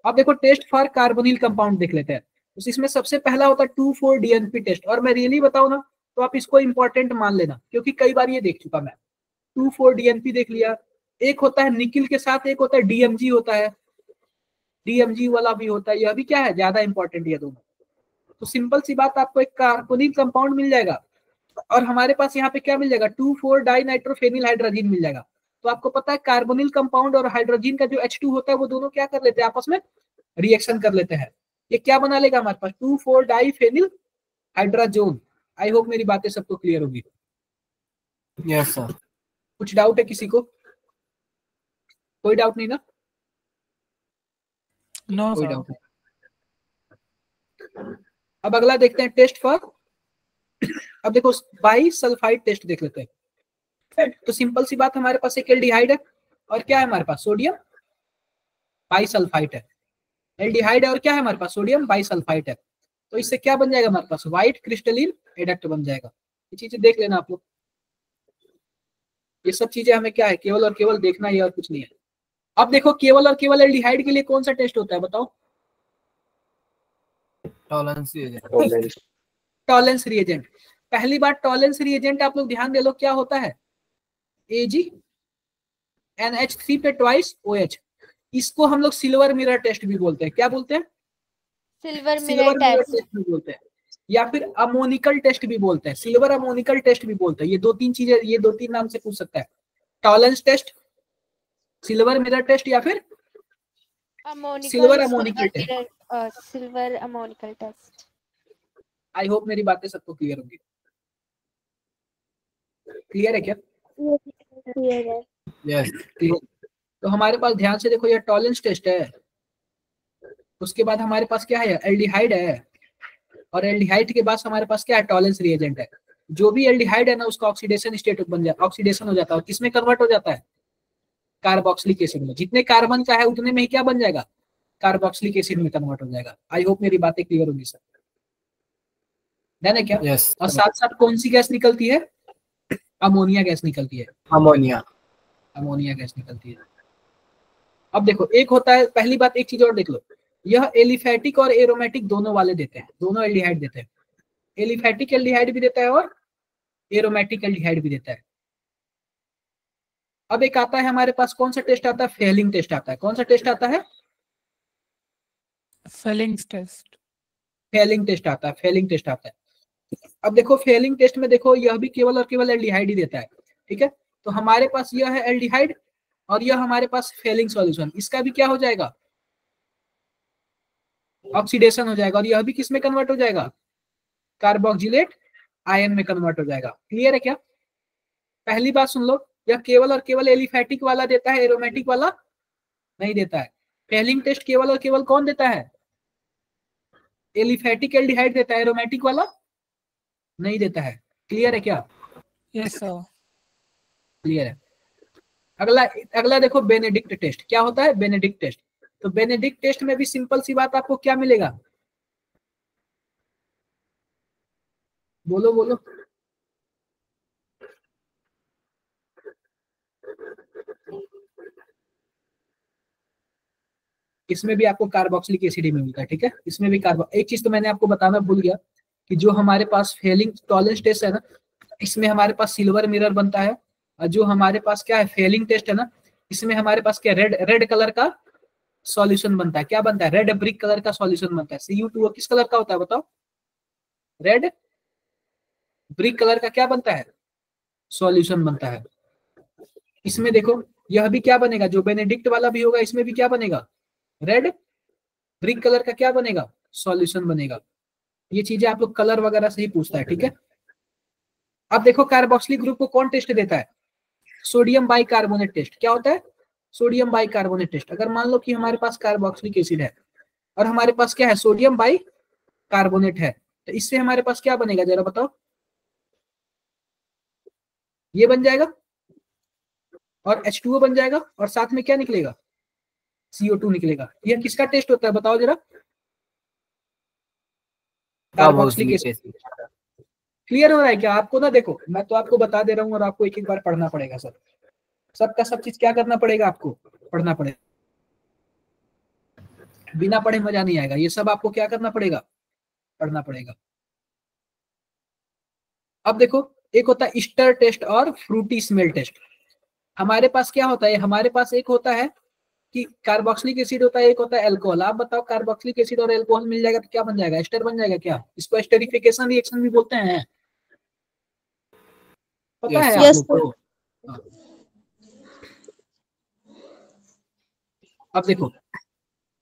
अब देखो टेस्ट फॉर कार्बोनिल कंपाउंड देख लेते हैं। तो इसमें सबसे पहला होता है 2,4-DNP टेस्ट, और मैं रियली बताऊं ना तो आप इसको इंपॉर्टेंट मान लेना, क्योंकि कई बार ये देख चुका मैं। 2,4-DNP देख लिया। एक होता है निकिल के साथ, एक होता है DMG होता है, DMG वाला भी होता है। यह भी क्या है? ज्यादा इंपॉर्टेंट ये दोनों। तो सिंपल सी बात, आपको एक कार्बोनिल कंपाउंड मिल जाएगा और हमारे पास यहाँ पे क्या मिल जाएगा? 2,4-डाइनाइट्रोफेनिल हाइड्रोजन मिल जाएगा। तो आपको पता है कार्बोनिल कंपाउंड और हाइड्रोजन का जो H2 होता है वो दोनों क्या कर लेते हैं? आपस में रिएक्शन कर लेते हैं। ये क्या बना लेगा हमारे पास? 2,4-डाइफेनिल हाइड्रोजन। आई होप मेरी बातें सबको क्लियर होगी। Yes, sir. कुछ डाउट है किसी को? कोई डाउट नहीं ना? नो कोई सर। डाउट नहीं। अब अगला देखते हैं टेस्ट फॉर, अब देखो बाई सल्फाइड टेस्ट देख लेते हैं। तो सिंपल सी बात, हमारे पास एक एल्डिहाइड है और क्या है हमारे पास? सोडियम बाइसल्फाइड है। एल्डिहाइड है और क्या है हमारे पास? सोडियम बाइसल्फाइड है। तो इससे क्या बन जाएगा हमारे पास? व्हाइट क्रिस्टलिन एडक्ट बन जाएगा। ये चीजें देख लेना आप लोग। ये सब चीजें हमें क्या है? केवल और केवल देखना ही, और कुछ नहीं है। अब देखो केवल और केवल एल्डिहाइड के लिए कौन सा टेस्ट होता है बताओ? Tolerance tolerance. Tolerance reagent. पहली बात टॉलरेंस रिएजेंट आप लोग ध्यान दे लो क्या होता है, Ag NH3 पे ट्वाइस OH। इसको हम लोग सिल्वर मिरर टेस्ट भी बोलते हैं। क्या बोलते हैं? Silver mirror silver mirror test. Test भी बोलते हैं, या फिर अमोनिकल टेस्ट भी बोलते हैं, सिल्वर अमोनिकल टेस्ट भी बोलते हैं। ये दो तीन चीजें, ये दो तीन नाम से पूछ सकता है, Tollens test, silver mirror test, या फिर silver ammoniacal test. Silver ammoniacal test. I hope मेरी बातें सबको क्लियर होगी। क्लियर है क्या? यस। क्लियर। तो हमारे पास ध्यान से देखो, ये टॉलरेंस टेस्ट है। उसके बाद हमारे पास क्या है? एल्डिहाइड है। और एल्डिहाइड के बाद हमारे पास क्या है? टॉलरेंस रिएजेंट है। जो भी एल्डिहाइड है ना, उसका ऑक्सीडेशन स्टेट बन जाता है, ऑक्सीडेशन हो जाता है। और किसमें कन्वर्ट हो जाता है? कार्बोक्सिलिक एसिड में। जितने कार्बन का है उतने में ही क्या बन जाएगा? कार्बोक्सिलिक एसिड में कन्वर्ट हो जाएगा। आई होप मेरी बातें क्लियर होगी सर। है ना क्या? यस। और साथ साथ कौन सी गैस निकलती है? अमोनिया गैस निकलती है। अमोनिया। अमोनिया गैस निकलती है। अब देखो, एक होता है, पहली बात एक चीज और देख लो, यह एलिफैटिक और एरोमेटिक दोनों वाले देते हैं, दोनों एल्डिहाइड देते हैं। एलिफैटिक एल्डिहाइड भी देता है और एरोमेटिक एल्डिहाइड भी देता है। अब एक आता है हमारे पास, कौन सा टेस्ट आता है? फेलिंग टेस्ट आता है। कौन सा टेस्ट आता है? Fehling's test. फेलिंग टेस्ट आता है। फेलिंग टेस्ट आता है। अब देखो फेलिंग टेस्ट में देखो, यह भी केवल और केवल एल्डिहाइड ही देता है। ठीक है, तो हमारे पास यह है एल्डिहाइड और यह हमारे पास फेलिंग सॉल्यूशन। इसका भी क्या हो जाएगा? ऑक्सीडेशन हो जाएगा। और यह भी किस में कन्वर्ट हो जाएगा? कार्बोक्सिलेट आयन में कन्वर्ट हो जाएगा। क्लियर है क्या? पहली बात सुन लो, यह केवल और केवल एलिफैटिक वाला देता है, एरोमेटिक वाला नहीं देता है। फेलिंग टेस्ट केवल और केवल कौन देता है? एलिफैटिक एल्डिहाइड देता है, एरोमेटिक वाला नहीं देता है। क्लियर है क्या? Yes sir. क्लियर है। अगला अगला देखो, बेनेडिक्ट टेस्ट। क्या होता है? Benedict test. तो बेनेडिक्ट टेस्ट में भी सिंपल सी बात, आपको क्या मिलेगा? बोलो बोलो। इसमें भी आपको कार्बोक्सिलिक एसिड ही मिलता है। ठीक है, इसमें भी कार्बो, एक चीज तो मैंने आपको बताना भूल गया कि जो हमारे पास फेलिंग टॉलरेंस टेस्ट है ना, इसमें हमारे पास सिल्वर मिरर बनता है। और जो हमारे पास क्या है, फेलिंग टेस्ट है ना, इसमें हमारे पास क्या, रेड रेड कलर का सॉल्यूशन बनता है। क्या बनता है? रेड ब्रिक कलर का सॉल्यूशन बनता है। Cu2 किस कलर का होता है बताओ? रेड ब्रिक कलर का क्या बनता है? सॉल्यूशन बनता है। इसमें देखो, यह भी क्या बनेगा? जो बेनेडिक्ट वाला भी होगा, इसमें भी क्या बनेगा? रेड ब्रिक कलर का क्या बनेगा? सॉल्यूशन बनेगा। ये चीजें आप लोग कलर वगैरह से ही पूछता है। ठीक है, अब देखो कार्बोक्सिलिक ग्रुप को कौन टेस्ट देता है? Sodium bicarbonate test. क्या होता है? Sodium bicarbonate test. अगर मान लो कि हमारे पास कार्बोक्सिलिक एसिड है और हमारे पास क्या है? सोडियम बाइकार्बोनेट है, तो इससे हमारे पास क्या बनेगा जरा बताओ? ये बन जाएगा और H2O बन जाएगा, और साथ में क्या निकलेगा? CO2 निकलेगा। यह किसका टेस्ट होता है बताओ जरा? Carboxylic acid. क्लियर हो रहा है क्या आपको? ना देखो, मैं तो आपको बता दे रहा हूँ और आपको एक एक बार पढ़ना पड़ेगा सर। सबका सब चीज क्या करना पड़ेगा? आपको पढ़ना पड़ेगा। बिना पढ़े मजा नहीं आएगा। ये सब आपको क्या करना पड़ेगा? पढ़ना पड़ेगा। अब देखो, एक होता है स्टर टेस्ट और फ्रूटी स्मेल टेस्ट। हमारे पास क्या होता है? हमारे पास एक होता है कि कार्बोक्सिलिक एसिड होता है, एक होता है अल्कोहल। आप बताओ, कार्बोक्सिलिक एसिड और अल्कोहल मिल जाएगा तो क्या बन जाएगा? एस्टर बन जाएगा क्या? इसको एस्टरिफिकेशन रिएक्शन भी बोलते हैं, पता है आप लोग को? अब देखो,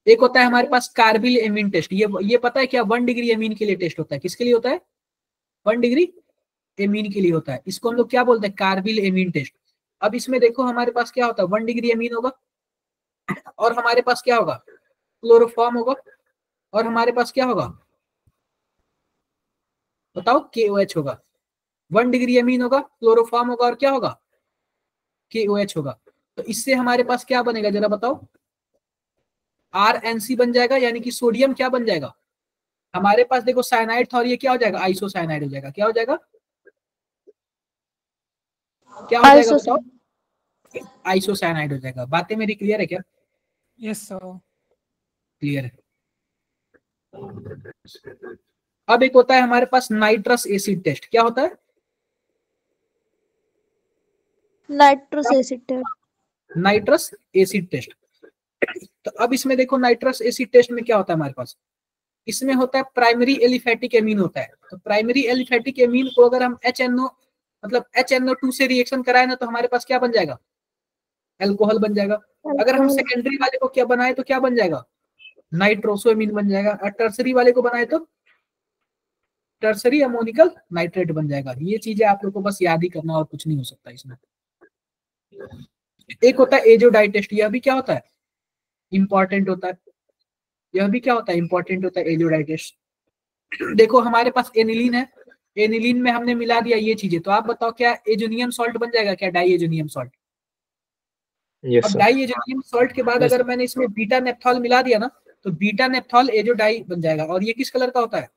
एक होता है हमारे पास कार्बिल एमीन टेस्ट। ये पता है क्या? 1 डिग्री एमीन के लिए टेस्ट होता है। किसके लिए होता है? 1 डिग्री एमीन के लिए होता है। इसको हम लोग क्या बोलते हैं? Carbylamine test. अब इसमें देखो, हमारे पास क्या होता है? 1 डिग्री एमीन होगा और हमारे पास क्या होगा? क्लोरोफॉर्म होगा। और हमारे पास क्या होगा बताओ? KOH होगा। 1 डिग्री एमीन होगा, क्लोरोफॉर्म होगा, और क्या होगा? KOH होगा। तो इससे हमारे पास क्या बनेगा जरा बताओ? RNC बन जाएगा, यानी कि सोडियम क्या बन जाएगा? हमारे पास देखो साइनाइड था और ये क्या हो जाएगा? आइसोसाइनाइड हो जाएगा। क्या हो जाएगा? क्या हो जाएगा बताओ? आइसोसाइनाइड हो जाएगा। बातें मेरी क्लियर है क्या? Yes sir. क्लियर है। अब एक होता है हमारे पास नाइट्रस एसिड टेस्ट। क्या होता है? Nitrous acid test. Nitrous acid test. तो अब इसमें देखो नाइट्रस एसिड टेस्ट में क्या होता है हमारे पास, इसमें होता है प्राइमरी एलिफेटिक एमीन होता है। तो प्राइमरी एलिफेटिक एमीन को अगर हम HNO मतलब HNO2 से रिएक्शन कराए ना तो हमारे पास क्या बन जाएगा? अल्कोहल बन जाएगा। अगर हम सेकेंडरी वाले को क्या बनाए तो क्या बन जाएगा? नाइट्रोसोएमीन बन जाएगा। और टर्सरी वाले को बनाए तो टर्सरी अमोनिकल नाइट्रेट बन जाएगा। ये चीजें आप लोग को बस याद ही करना और कुछ नहीं हो सकता इसमें। एक होता है एजोडाई टेस्ट। यह भी क्या होता है? इंपॉर्टेंट होता है। यह भी क्या होता है? इंपॉर्टेंट होता है एजोडाई टेस्ट। देखो हमारे पास एनिलीन है, एनिलीन में हमने मिला दिया ये चीजें, तो आप बताओ क्या एजोनियम सॉल्ट बन जाएगा क्या? Diazonium salt. Yes, अब sir. डाई एजोनियम सॉल्ट के बाद अगर मैंने इसमें बीटा नेप्थॉल मिला दिया ना तो बीटा नेप्थॉल एजोडाई बन जाएगा। और ये किस कलर का होता है?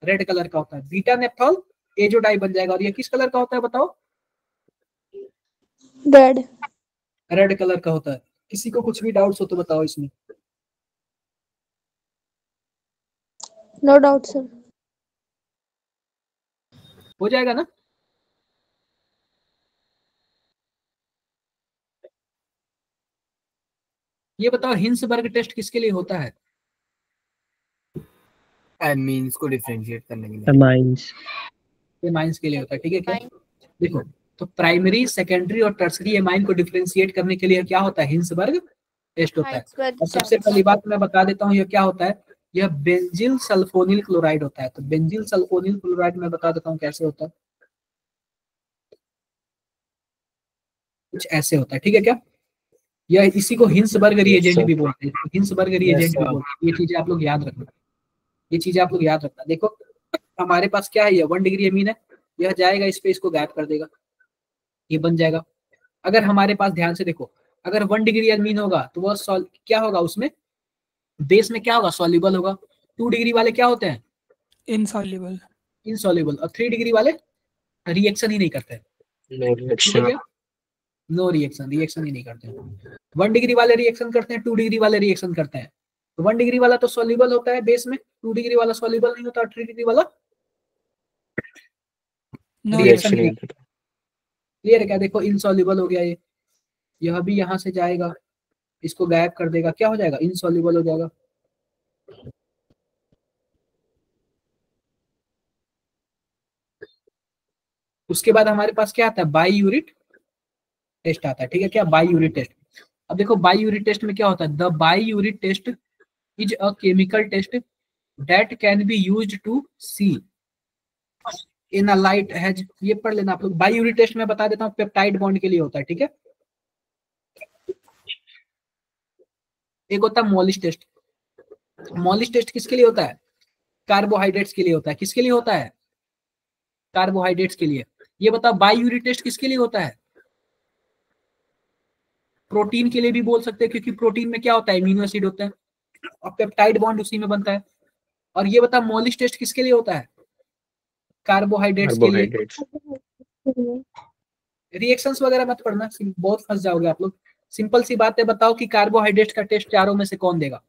रेड कलर का होता है। बीटा नेप्थॉल एजोडाई बन जाएगा। और ये किस कलर का होता है बताओ? रेड। रेड कलर का होता है। किसी को कुछ भी डाउट्स हो तो बताओ इसमें। No doubt sir. हो जाएगा ना? ये बताओ हिंसबर्ग टेस्ट किसके लिए होता है? एमीन्स को डिफरेंशिएट करने के लिए। Amines. एमाइंस के लिए होता है। ठीक है क्या? देखो तो प्राइमरी सेकेंडरी और टर्सरी एमाइन को डिफरेंशिएट करने के लिए क्या होता है? हिंसबर्ग टेस्ट होता है। हाइंसबर्ग और सबसे पहली बात मैं बता देता हूँ यह क्या होता है। यह बेंजील सल्फोनिल क्लोराइड होता है। तो बेंजील सल्फोनिल क्लोराइड मैं बता देता हूँ कैसे होता है। कुछ ऐसे होता है। ठीक है क्या? यह इसी को हिंसबर्ग रिएजेंट sir. भी बोलते हैं। हिंसबर्ग रिएजेंट भी बोलते हैं। ये चीजें आप लोग याद रखना। ये चीजें आप लोग याद रखना। देखो हमारे पास क्या है, ये 1 डिग्री एमीन है। यह जाएगा इस पे, इसको गायब कर देगा, ये बन जाएगा। अगर हमारे पास ध्यान से देखो, अगर 1 डिग्री एमीन होगा तो वह क्या होगा, उसमें बेस में क्या होगा? सॉल्युबल होगा। 2 डिग्री वाले क्या होते हैं? इनसॉल्युबल। इनसॉल्युबल। और 3 डिग्री वाले रिएक्शन ही नहीं करते। No ठीक है reaction. क्या? नो रिएक्शन, रिएक्शन ही नहीं करते। 1 डिग्री वाले रिएक्शन करते हैं, 2 डिग्री वाले रिएक्शन करते हैं। तो 1 डिग्री वाला तो सॉल्युबल होता है बेस में, 2 डिग्री वाला सॉल्युबल नहीं होता, और 3 डिग्री वाला नो रिएक्शन Reaction ही नहीं। नहीं होता। क्लियर है क्या? देखो इनसॉल्युबल हो गया ये, यह भी यहां से जाएगा, इसको गायब कर देगा, क्या हो जाएगा? इनसॉल्युबल हो जाएगा। उसके बाद हमारे पास क्या आता है? बाईयूरिट टेस्ट आता है। ठीक है क्या? Biuret test. अब देखो बाईयूरिट टेस्ट में क्या होता है? The biuret test is a chemical test that can be used to see in a light has. ये पढ़ लेना आप लोग। बाईयूरिट टेस्ट में बता देता हूँ पेप्टाइड बॉन्ड के लिए होता है। ठीक है? एक होता है मॉलिश टेस्ट। मॉलिश टेस्ट किसके लिए होता है? कार्बोहाइड्रेट्स के लिए होता है। किसके लिए होता है? कार्बोहाइड्रेट्स के लिए। ये बताओ बाईयूरिट टेस्ट किसके लिए होता है? प्रोटीन के लिए भी बोल सकते हैं, क्योंकि प्रोटीन में क्या होता है? एमिनो एसिड होता है और पेप्टाइड बॉन्ड उसी में बनता है। और ये बता मॉलिश टेस्ट किसके लिए होता है? कार्बोहाइड्रेट्स के लिए। Carbohydrates. रिएक्शंस वगैरह मत पढ़ना, बहुत फंस जाओगे आप लोग। सिंपल सी बात है, बताओ कि कार्बोहाइड्रेट्स का टेस्ट चारों में से कौन देगा?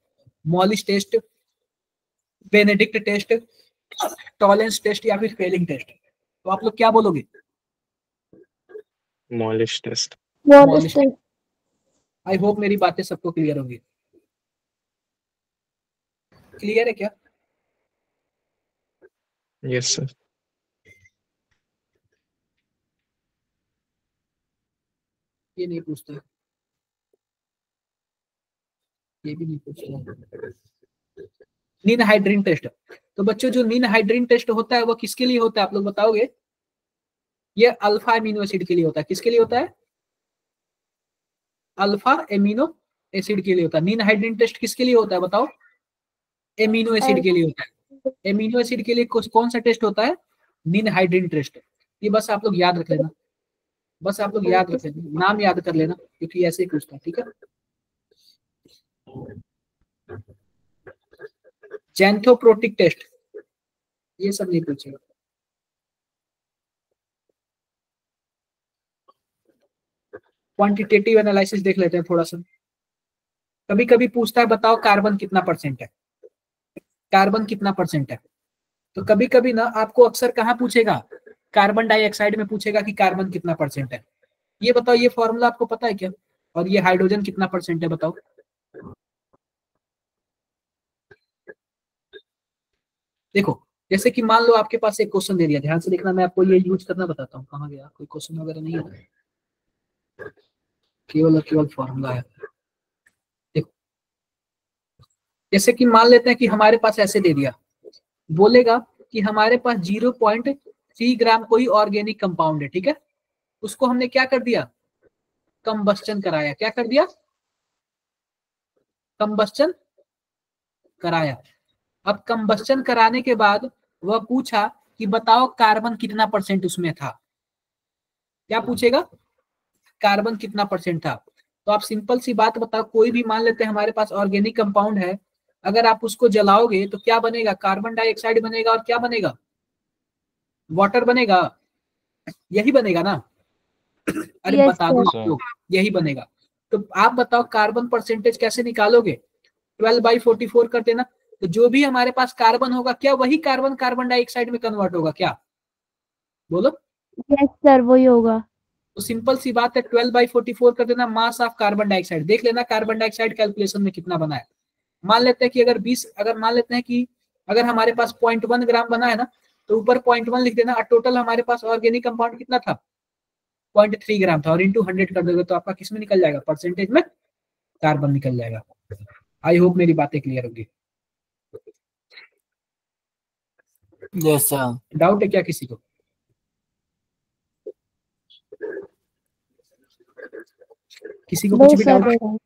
Molisch test, Benedict test, Tollens test, या फिर फेलिंग टेस्ट? तो आप लोग क्या बोलोगे? Molish test. Molisch test. I hope मेरी बातें सबको क्लियर होगी। क्लियर है क्या? Yes, sir. ये नहीं पूछता, ये भी नहीं पूछता। नीन हाइड्रीन टेस्ट। तो बच्चों जो नीन हाइड्रीन टेस्ट होता है वो किसके लिए होता है आप लोग बताओगे? ये अल्फा एमिनो एसिड के लिए होता है। किसके लिए होता है? अल्फा एमिनो एसिड के लिए होता है। नीन हाइड्रीन टेस्ट किसके लिए होता है बताओ? एमिनो एसिड के लिए होता है। एमिनो एसिड के लिए कौन सा टेस्ट होता है? नीन हाइड्रीन टेस्ट। ये बस आप लोग याद रख लेना, बस आप लोग याद रख लेना, नाम याद कर लेना, क्योंकि ऐसे ही पूछता है। ठीक है? जैंथोप्रोटिक टेस्ट, ये सब नहीं पूछेगा। क्वांटिटेटिव एनालिसिस देख लेते हैं थोड़ा सा। कभी कभी पूछता है बताओ कार्बन कितना परसेंट है, कार्बन कितना परसेंट है। तो कभी कभी ना आपको अक्सर कहाँ पूछेगा, कार्बन डाइऑक्साइड में पूछेगा कि कार्बन कितना परसेंट है। ये बताओ, ये फॉर्मूला आपको पता है क्या? और ये हाइड्रोजन कितना परसेंट है बताओ। देखो जैसे कि मान लो आपके पास एक क्वेश्चन दे दिया, ध्यान से देखना, मैं आपको ये यूज करना बताता हूँ। कहाँ गया, कोई क्वेश्चन वगैरह नहीं है, केवल और केवल फॉर्मूला है। देखो जैसे कि मान लेते हैं कि हमारे पास ऐसे दे दिया, बोलेगा कि हमारे पास 0.3 ग्राम कोई ऑर्गेनिक कंपाउंड है, ठीक है। उसको हमने क्या कर दिया, कंबस्टन कराया। क्या कर दिया, कंबस्टन कराया। अब कंबस्टन कराने के बाद वह पूछा कि बताओ कार्बन कितना परसेंट उसमें था। क्या पूछेगा, कार्बन कितना परसेंट था। तो आप सिंपल सी बात बताओ, कोई भी मान लेते हैं हमारे पास ऑर्गेनिक कंपाउंड है, अगर आप उसको जलाओगे तो क्या बनेगा, कार्बन डाइऑक्साइड बनेगा। और क्या बनेगा, वाटर बनेगा। यही बनेगा ना। अरे Yes, बता दो sir. आप लोग, यही बनेगा। तो आप बताओ कार्बन परसेंटेज कैसे निकालोगे, 12/44 कर देना। तो जो भी हमारे पास कार्बन होगा, क्या वही कार्बन कार्बन डाइऑक्साइड में कन्वर्ट होगा क्या, बोलो। Yes, sir. वही होगा। तो सिंपल सी बात है, 12/44 कर देना, मास ऑफ कार्बन डाइऑक्साइड। देख लेना कार्बन डाइऑक्साइड कैलकुलेशन में कितना बना है। मान लेते हैं कि अगर 20, अगर मान लेते हैं कि अगर हमारे पास 0.1 ग्राम बना है ना, तो ऊपर 0.1 लिख देना। और टोटल हमारे पास ऑर्गेनिक कंपाउंड कितना था, 0.3 ग्राम था। और इंटू 100 कर दोगे तो आपका किस में निकल जाएगा, परसेंटेज में कार्बन निकल जाएगा। आई होप मेरी बातें क्लियर होगी। Yes sir. डाउट है क्या किसी को? किसी को कुछ No, भी sir. डाउट? No.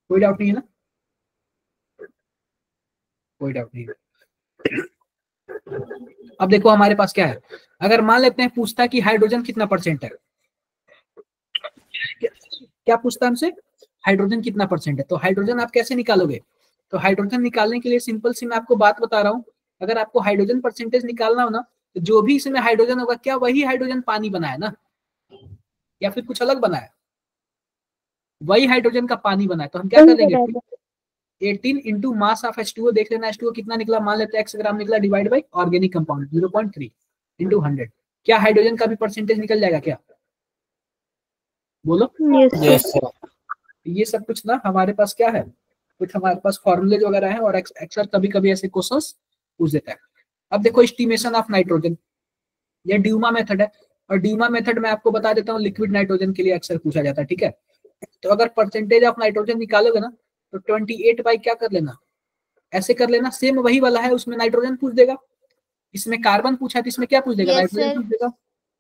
कोई डाउट नहीं है ना, कोई डाउट नहीं है। अब देखो हमारे पास क्या है, अगर मान लेते हैं पूछता है कि हाइड्रोजन कितना परसेंट है। क्या पूछता है हमसे, हाइड्रोजन कितना परसेंट है। तो हाइड्रोजन आप कैसे निकालोगे, तो हाइड्रोजन निकालने के लिए सिंपल सी मैं आपको बात बता रहा हूँ। अगर आपको हाइड्रोजन परसेंटेज निकालना हो ना, तो जो भी इसमें हाइड्रोजन होगा, क्या वही हाइड्रोजन पानी बना है ना, या फिर कुछ अलग बना है, वही हाइड्रोजन का पानी बना है। तो हम क्या कर लेंगे, 18 इंटू मास ऑफ H2O। देख लेना H2O कितना निकला, मान लेते हैं x ग्राम निकला, divide by organic compound 0.3 into 100। क्या हाइड्रोजन का भी परसेंटेज निकल जाएगा क्या, बोलो। Yes, sir. Yes sir. ये सब कुछ ना हमारे पास क्या है, कुछ हमारे पास फॉर्मूले वगैरह है, और अक्सर कभी कभी ऐसे क्वेश्चंस पूछ देता है। अब देखो एस्टिमेशन ऑफ नाइट्रोजन, ये ड्यूमा मेथड है। और ड्यूमा मेथड मैं आपको बता देता हूँ, लिक्विड नाइट्रोजन के लिए अक्सर पूछा जाता है, ठीक है। तो अगर परसेंटेज ऑफ नाइट्रोजन निकालोगे ना, तो 28 बाई क्या कर लेना, ऐसे कर लेना। सेम वही वाला है, उसमें नाइट्रोजन पूछ देगा, इसमें कार्बन पूछा है तो इसमें क्या पूछ देगा, Yes, नाइट्रोजन sir. पूछ देगा।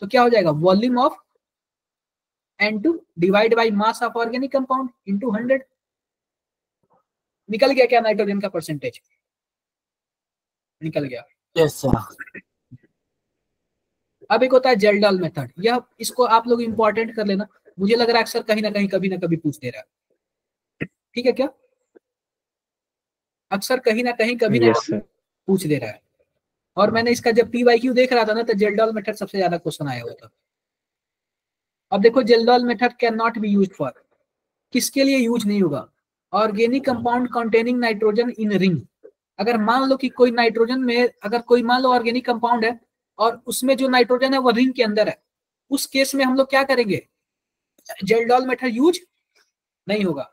तो क्या हो जाएगा, volume of N2 divide by mass of organic compound into 100। निकल गया क्या नाइट्रोजन का परसेंटेज, निकल गया। Yes sir. अब एक होता है जेल्डॉल मेथड, यह इसको आप लोग इंपॉर्टेंट कर लेना। मुझे लग रहा है अक्सर कहीं ना कहीं कभी ना कभी पूछ दे रहा है, ठीक है क्या, अक्सर कहीं ना कहीं कभी ना यस कभी सर। पूछ दे रहा है। और मैंने इसका जब PYQ देख रहा था ना, तो जेल्डॉल मेथड सबसे ज्यादा क्वेश्चन आया हुआ था। अब देखो Kjeldahl method can not be used for, किसके लिए यूज नहीं होगा, organic compound containing nitrogen in ring. अगर मान लो कि कोई नाइट्रोजन में, अगर कोई मान लो ऑर्गेनिक कंपाउंड है और उसमें जो नाइट्रोजन है वो रिंग के अंदर है, उस केस में हम लोग क्या करेंगे, जेल्डॉल मेथड यूज नहीं होगा।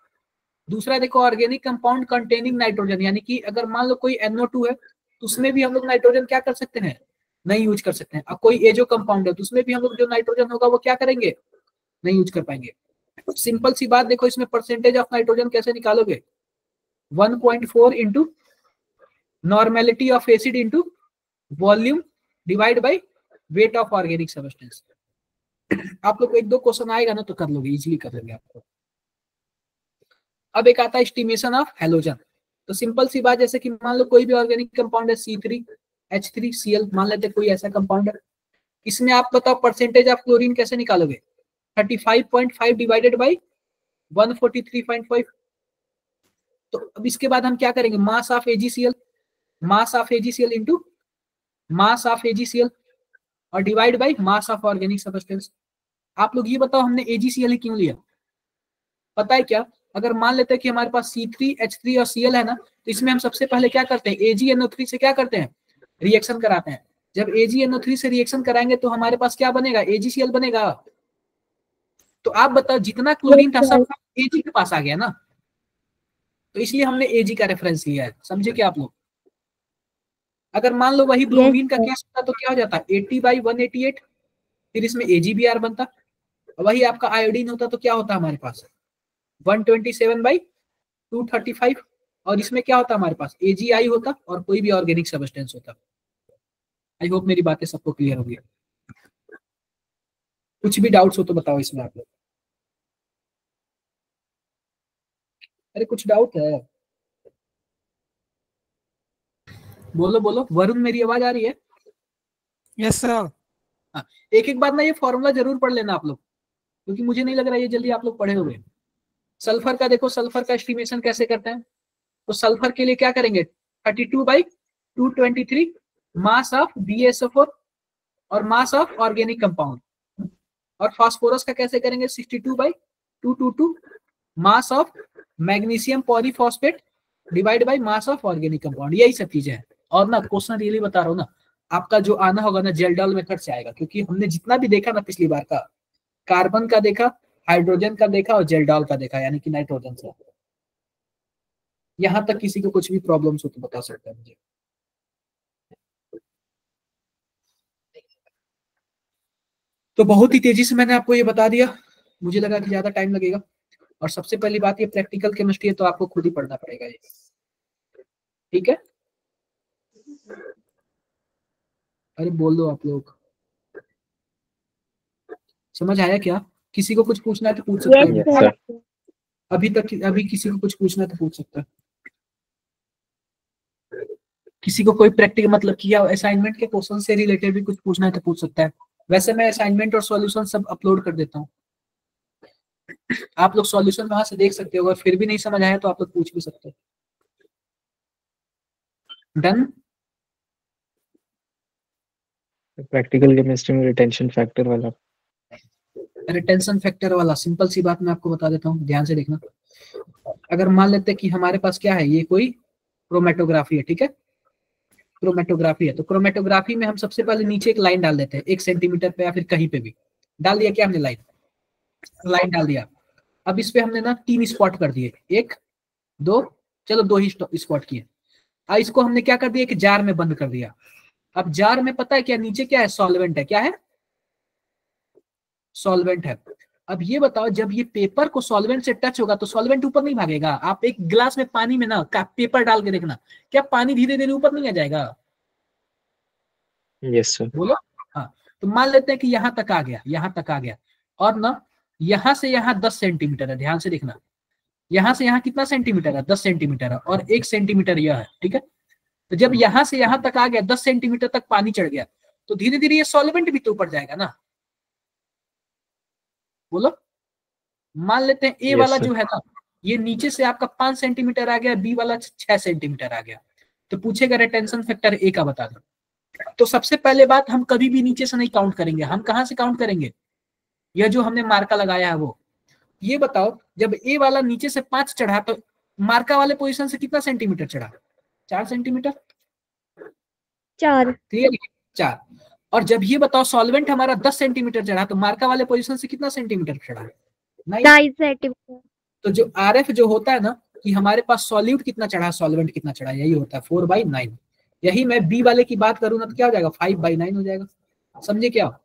दूसरा देखो ऑर्गेनिक कंपाउंड कंटेनिंग नाइट्रोजन, यानी कि अगर मान लो कोई NO2 है तो उसमें भी हम लोग नाइट्रोजन क्या कर सकते हैं, नहीं यूज कर सकते हैं। अब कोई एजो कंपाउंड है तो उसमें भी हम लोग जो नाइट्रोजन होगा वो क्या करेंगे, नहीं यूज कर पाएंगे। सिंपल सी बात देखो, इसमें परसेंटेज ऑफ नाइट्रोजन कैसे निकालोगे, 1.4 into normality of acid into volume divide by weight of organic substance. आप लोग को एक दो क्वेश्चन आएगा ना तो कर लोगे, इजीली कर लोगे आपको। अब एक आता है एस्टिमेशन ऑफ हैलोजन। तो सिंपल सी बात, जैसे कि मान लो कोई भी ऑर्गेनिक कंपाउंड है C3H3Cl, मान लेते कोई ऐसा कंपाउंड है, इसमें आप बताओ परसेंटेज ऑफ क्लोरीन कैसे निकालोगे, 35.5 डिवाइडेड बाई 143.5। तो अब इसके बाद हम क्या करेंगे, mass of AgCl, mass of AgCl into mass of AgCl और divide by mass of organic substance. आप लोग ये बताओ हमने AgCl ही क्यों लिया, पता है क्या, अगर मान लेते हैं कि हमारे पास C3H3 और Cl है ना, तो इसमें हम सबसे पहले क्या करते हैं, AgNO3 से क्या करते हैं, रिएक्शन कराते हैं। जब AgNO3 से रिएक्शन कराएंगे तो हमारे पास क्या बनेगा, AgCl बनेगा। तो आप बताओ जितना क्लोरीन था सब Ag के पास आ गया ना, तो इसलिए हमने Ag का रेफरेंस लिया है, समझे क्या आप लोग। अगर मान लो वही ब्रोमीन का केस होता तो क्या हो जाता, 80/188, फिर इसमें AgBr बनता। वही आपका आयोडीन होता तो क्या होता हमारे पास 127/235, और इसमें क्या होता हमारे पास AgI होता और कोई भी ऑर्गेनिक सब्सटेंस होता। आई होप मेरी बातें सबको क्लियर होगी। कुछ भी डाउट्स हो तो बताओ इसमें आप लोग। अरे कुछ डाउट है, बोलो बोलो। वरुण मेरी आवाज आ रही है? Yes sir. हाँ, एक एक बार ना ये फॉर्मूला जरूर पढ़ लेना आप लोग, क्योंकि मुझे नहीं लग रहा है ये जल्दी आप लोग पढ़े हुए। सल्फर का देखो, सल्फर का एस्टिमेशन कैसे करते हैं। तो सल्फर के लिए क्या करेंगे, 32/223 मास ऑफ BaSO4 और मास ऑफ ऑर्गेनिक कंपाउंड। और फास्फोरस का कैसे करेंगे, 62/222 mass of magnesium polyphosphate divide by mass of organic compound. यही सब चीजें हैं। और ना क्वेश्चन रियली बता रहा हूँ ना, आपका जो आना होगा ना जेल्डॉल मेथड से आएगा, क्योंकि हमने जितना भी देखा ना पिछली बार का, कार्बन का देखा, हाइड्रोजन का देखा और जेल्डॉल का देखा, यानी कि नाइट्रोजन से। यहां तक किसी को कुछ भी प्रॉब्लम्स हो तो बता सकता है मुझे। तो बहुत ही तेजी से मैंने आपको ये बता दिया, मुझे लगा कि ज्यादा टाइम लगेगा। और सबसे पहली बात, ये प्रैक्टिकल केमिस्ट्री है तो आपको खुद ही पढ़ना पड़ेगा ये, ठीक है। अरे बोल दो आप लोग, समझ आया क्या? किसी को कुछ पूछना है तो पूछ सकता है। Yes, sir. अभी किसी को कुछ पूछना है तो पूछ सकता है। किसी को कोई प्रैक्टिकल मतलब किया असाइनमेंट के क्वेश्चन से रिलेटेड भी कुछ पूछना है तो पूछ सकता है। वैसे मैं असाइनमेंट और सॉल्यूशन सब अपलोड कर देता हूँ, आप लोग सॉल्यूशन वहां से देख सकते हो। अगर फिर भी नहीं समझ आया तो आप लोग पूछ भी सकते हो। डन। प्रैक्टिकल केमिस्ट्री में रिटेंशन फैक्टर वाला। रिटेंशन फैक्टर वाला सिंपल सी बात मैं आपको बता देता हूँ, ध्यान से देखना। अगर मान लेते हैं कि हमारे पास क्या है, ये कोई क्रोमेटोग्राफी है, ठीक है। क्रोमेटोग्राफी है तो क्रोमेटोग्राफी में हम सबसे पहले नीचे एक लाइन डाल देते हैं 1 सेंटीमीटर पे, या फिर कहीं पे भी डाल दिया क्या हमने, लाइन डाल दिया। अब इस पे हमने ना 3 स्पॉट कर दिए, 1 2, चलो 2 ही स्पॉट किए। अब इसको हमने क्या कर दिया कि जार में बंद कर दिया। अब जार में पता है क्या नीचे क्या है, सॉल्वेंट है। क्या है, सॉल्वेंट है। अब ये बताओ, जब ये पेपर को सॉल्वेंट से टच होगा तो सॉल्वेंट ऊपर नहीं भागेगा। आप एक गिलास में पानी में ना पेपर डाल के देखना, क्या पानी धीरे धीरे ऊपर नहीं आ जाएगा? Yes sir. बोलो। हाँ, तो मान लेते हैं कि यहां तक आ गया, यहां तक आ गया, और ना यहां से यहां 10 सेंटीमीटर है। ध्यान से देखना, यहां से यहां कितना सेंटीमीटर है, 10 सेंटीमीटर है, और 1 सेंटीमीटर यह है, ठीक है। तो जब यहां से यहां तक आ गया, 10 सेंटीमीटर तक पानी चढ़ गया, तो धीरे धीरे ये सॉल्वेंट भी तो ऊपर जाएगा ना। बोलो। मान लेते हैं ए Yes, वाला sir. जो है ना, ये नीचे से आपका 5 सेंटीमीटर आ गया, बी वाला 6 सेंटीमीटर आ गया, तो पूछेगा रिटेंशन फैक्टर ए का बता दो। तो सबसे पहले बात, हम कभी भी नीचे से नहीं काउंट करेंगे। हम कहां से काउंट करेंगे, यह जो हमने मार्का लगाया है वो। ये बताओ, जब ए वाला नीचे से 5 चढ़ा तो मार्का वाले पोजीशन से कितना सेंटीमीटर चढ़ा, 4 सेंटीमीटर। 4 क्लियर, 4। और जब ये बताओ सॉल्वेंट हमारा 10 सेंटीमीटर चढ़ा तो मार्का वाले पोजीशन से कितना सेंटीमीटर चढ़ा, 2.5 सेंटीमीटर। तो जो RF जो होता है ना, कि हमारे पास सॉल्यूट कितना चढ़ा, सॉल्वेंट कितना चढ़ा, यही होता है 4/9। यही मैं बी वाले की बात करूँ ना तो क्या हो जाएगा, 5/9 हो जाएगा। समझे क्या?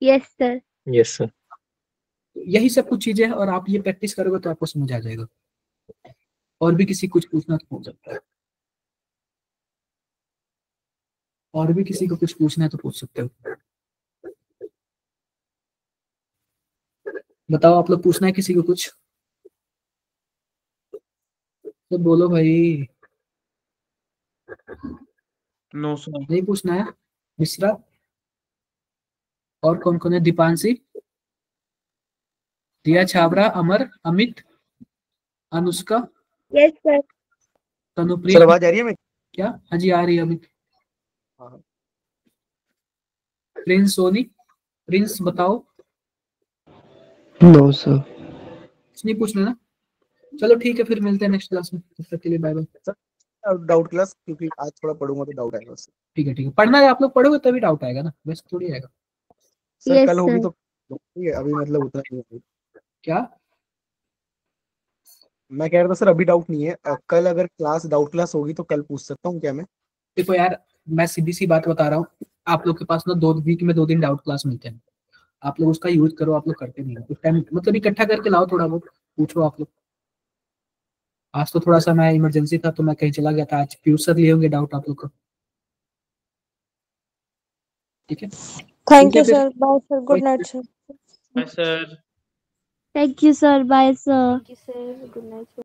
Yes sir. Yes sir. यही सब कुछ चीजें हैं, और आप ये प्रैक्टिस करोगे तो आपको समझ आ जाएगा। और भी किसी कुछ पूछना तो पूछ सकता है, और भी किसी को कुछ पूछना है तो पूछ सकते हो। बताओ, आप लोग पूछना है किसी को कुछ तो बोलो भाई। No sir. नहीं पूछना है? मिश्रा और कौन कौन है, दीपांशी, दिया छाबरा, अमर, अमित, अनुष्का, यस सर। तनुप्रिया। आवाज आ रही है मेरी? क्या? हाँ जी आ रही है अमित। हाँ। प्रिंस सोनी, प्रिंस बताओ। No sir. कुछ नहीं पूछना ना, चलो ठीक है फिर मिलते हैं नेक्स्ट क्लास में, तब तक के लिए बाय बाय। डाउट क्लास, क्योंकि आज थोड़ा पढ़ूंगा तो डाउट आएगा उससे। ठीक है पढ़ना है, आप लोग पढ़ोगे तभी डाउट आएगा ना, वैसे थोड़ी आएगा। सर Yes, कल होगी sir. तो ठीक है, अभी मतलब उतना नहीं है। क्या मैं कह रहा था सर अभी डाउट नहीं है, कल अगर क्लास डाउट क्लास होगी तो कल पूछ सकता हूँ क्या मैं? देखो यार, मैं सीधी सी बात बता रहा हूँ, आप लोग के पास ना 2 वीक में 2 दिन डाउट क्लास मिलते हैं, आप लोग उसका यूज करो, आप लोग करते नहीं हो उस टाइम, मतलब इकट्ठा करके लाओ, थोड़ा बहुत पूछो आप लोग। आज तो थोड़ा सा मैं इमरजेंसी था तो मैं कहीं चला गया था, आज पीयूष सर लिए होंगे डाउट आप लोग को, ठीक है। Thank ठीक है you, फिर, sir. Bye, sir. Good night, sir. Sir Thank you, sir. Bye, sir. Thank you, sir. Good night, sir.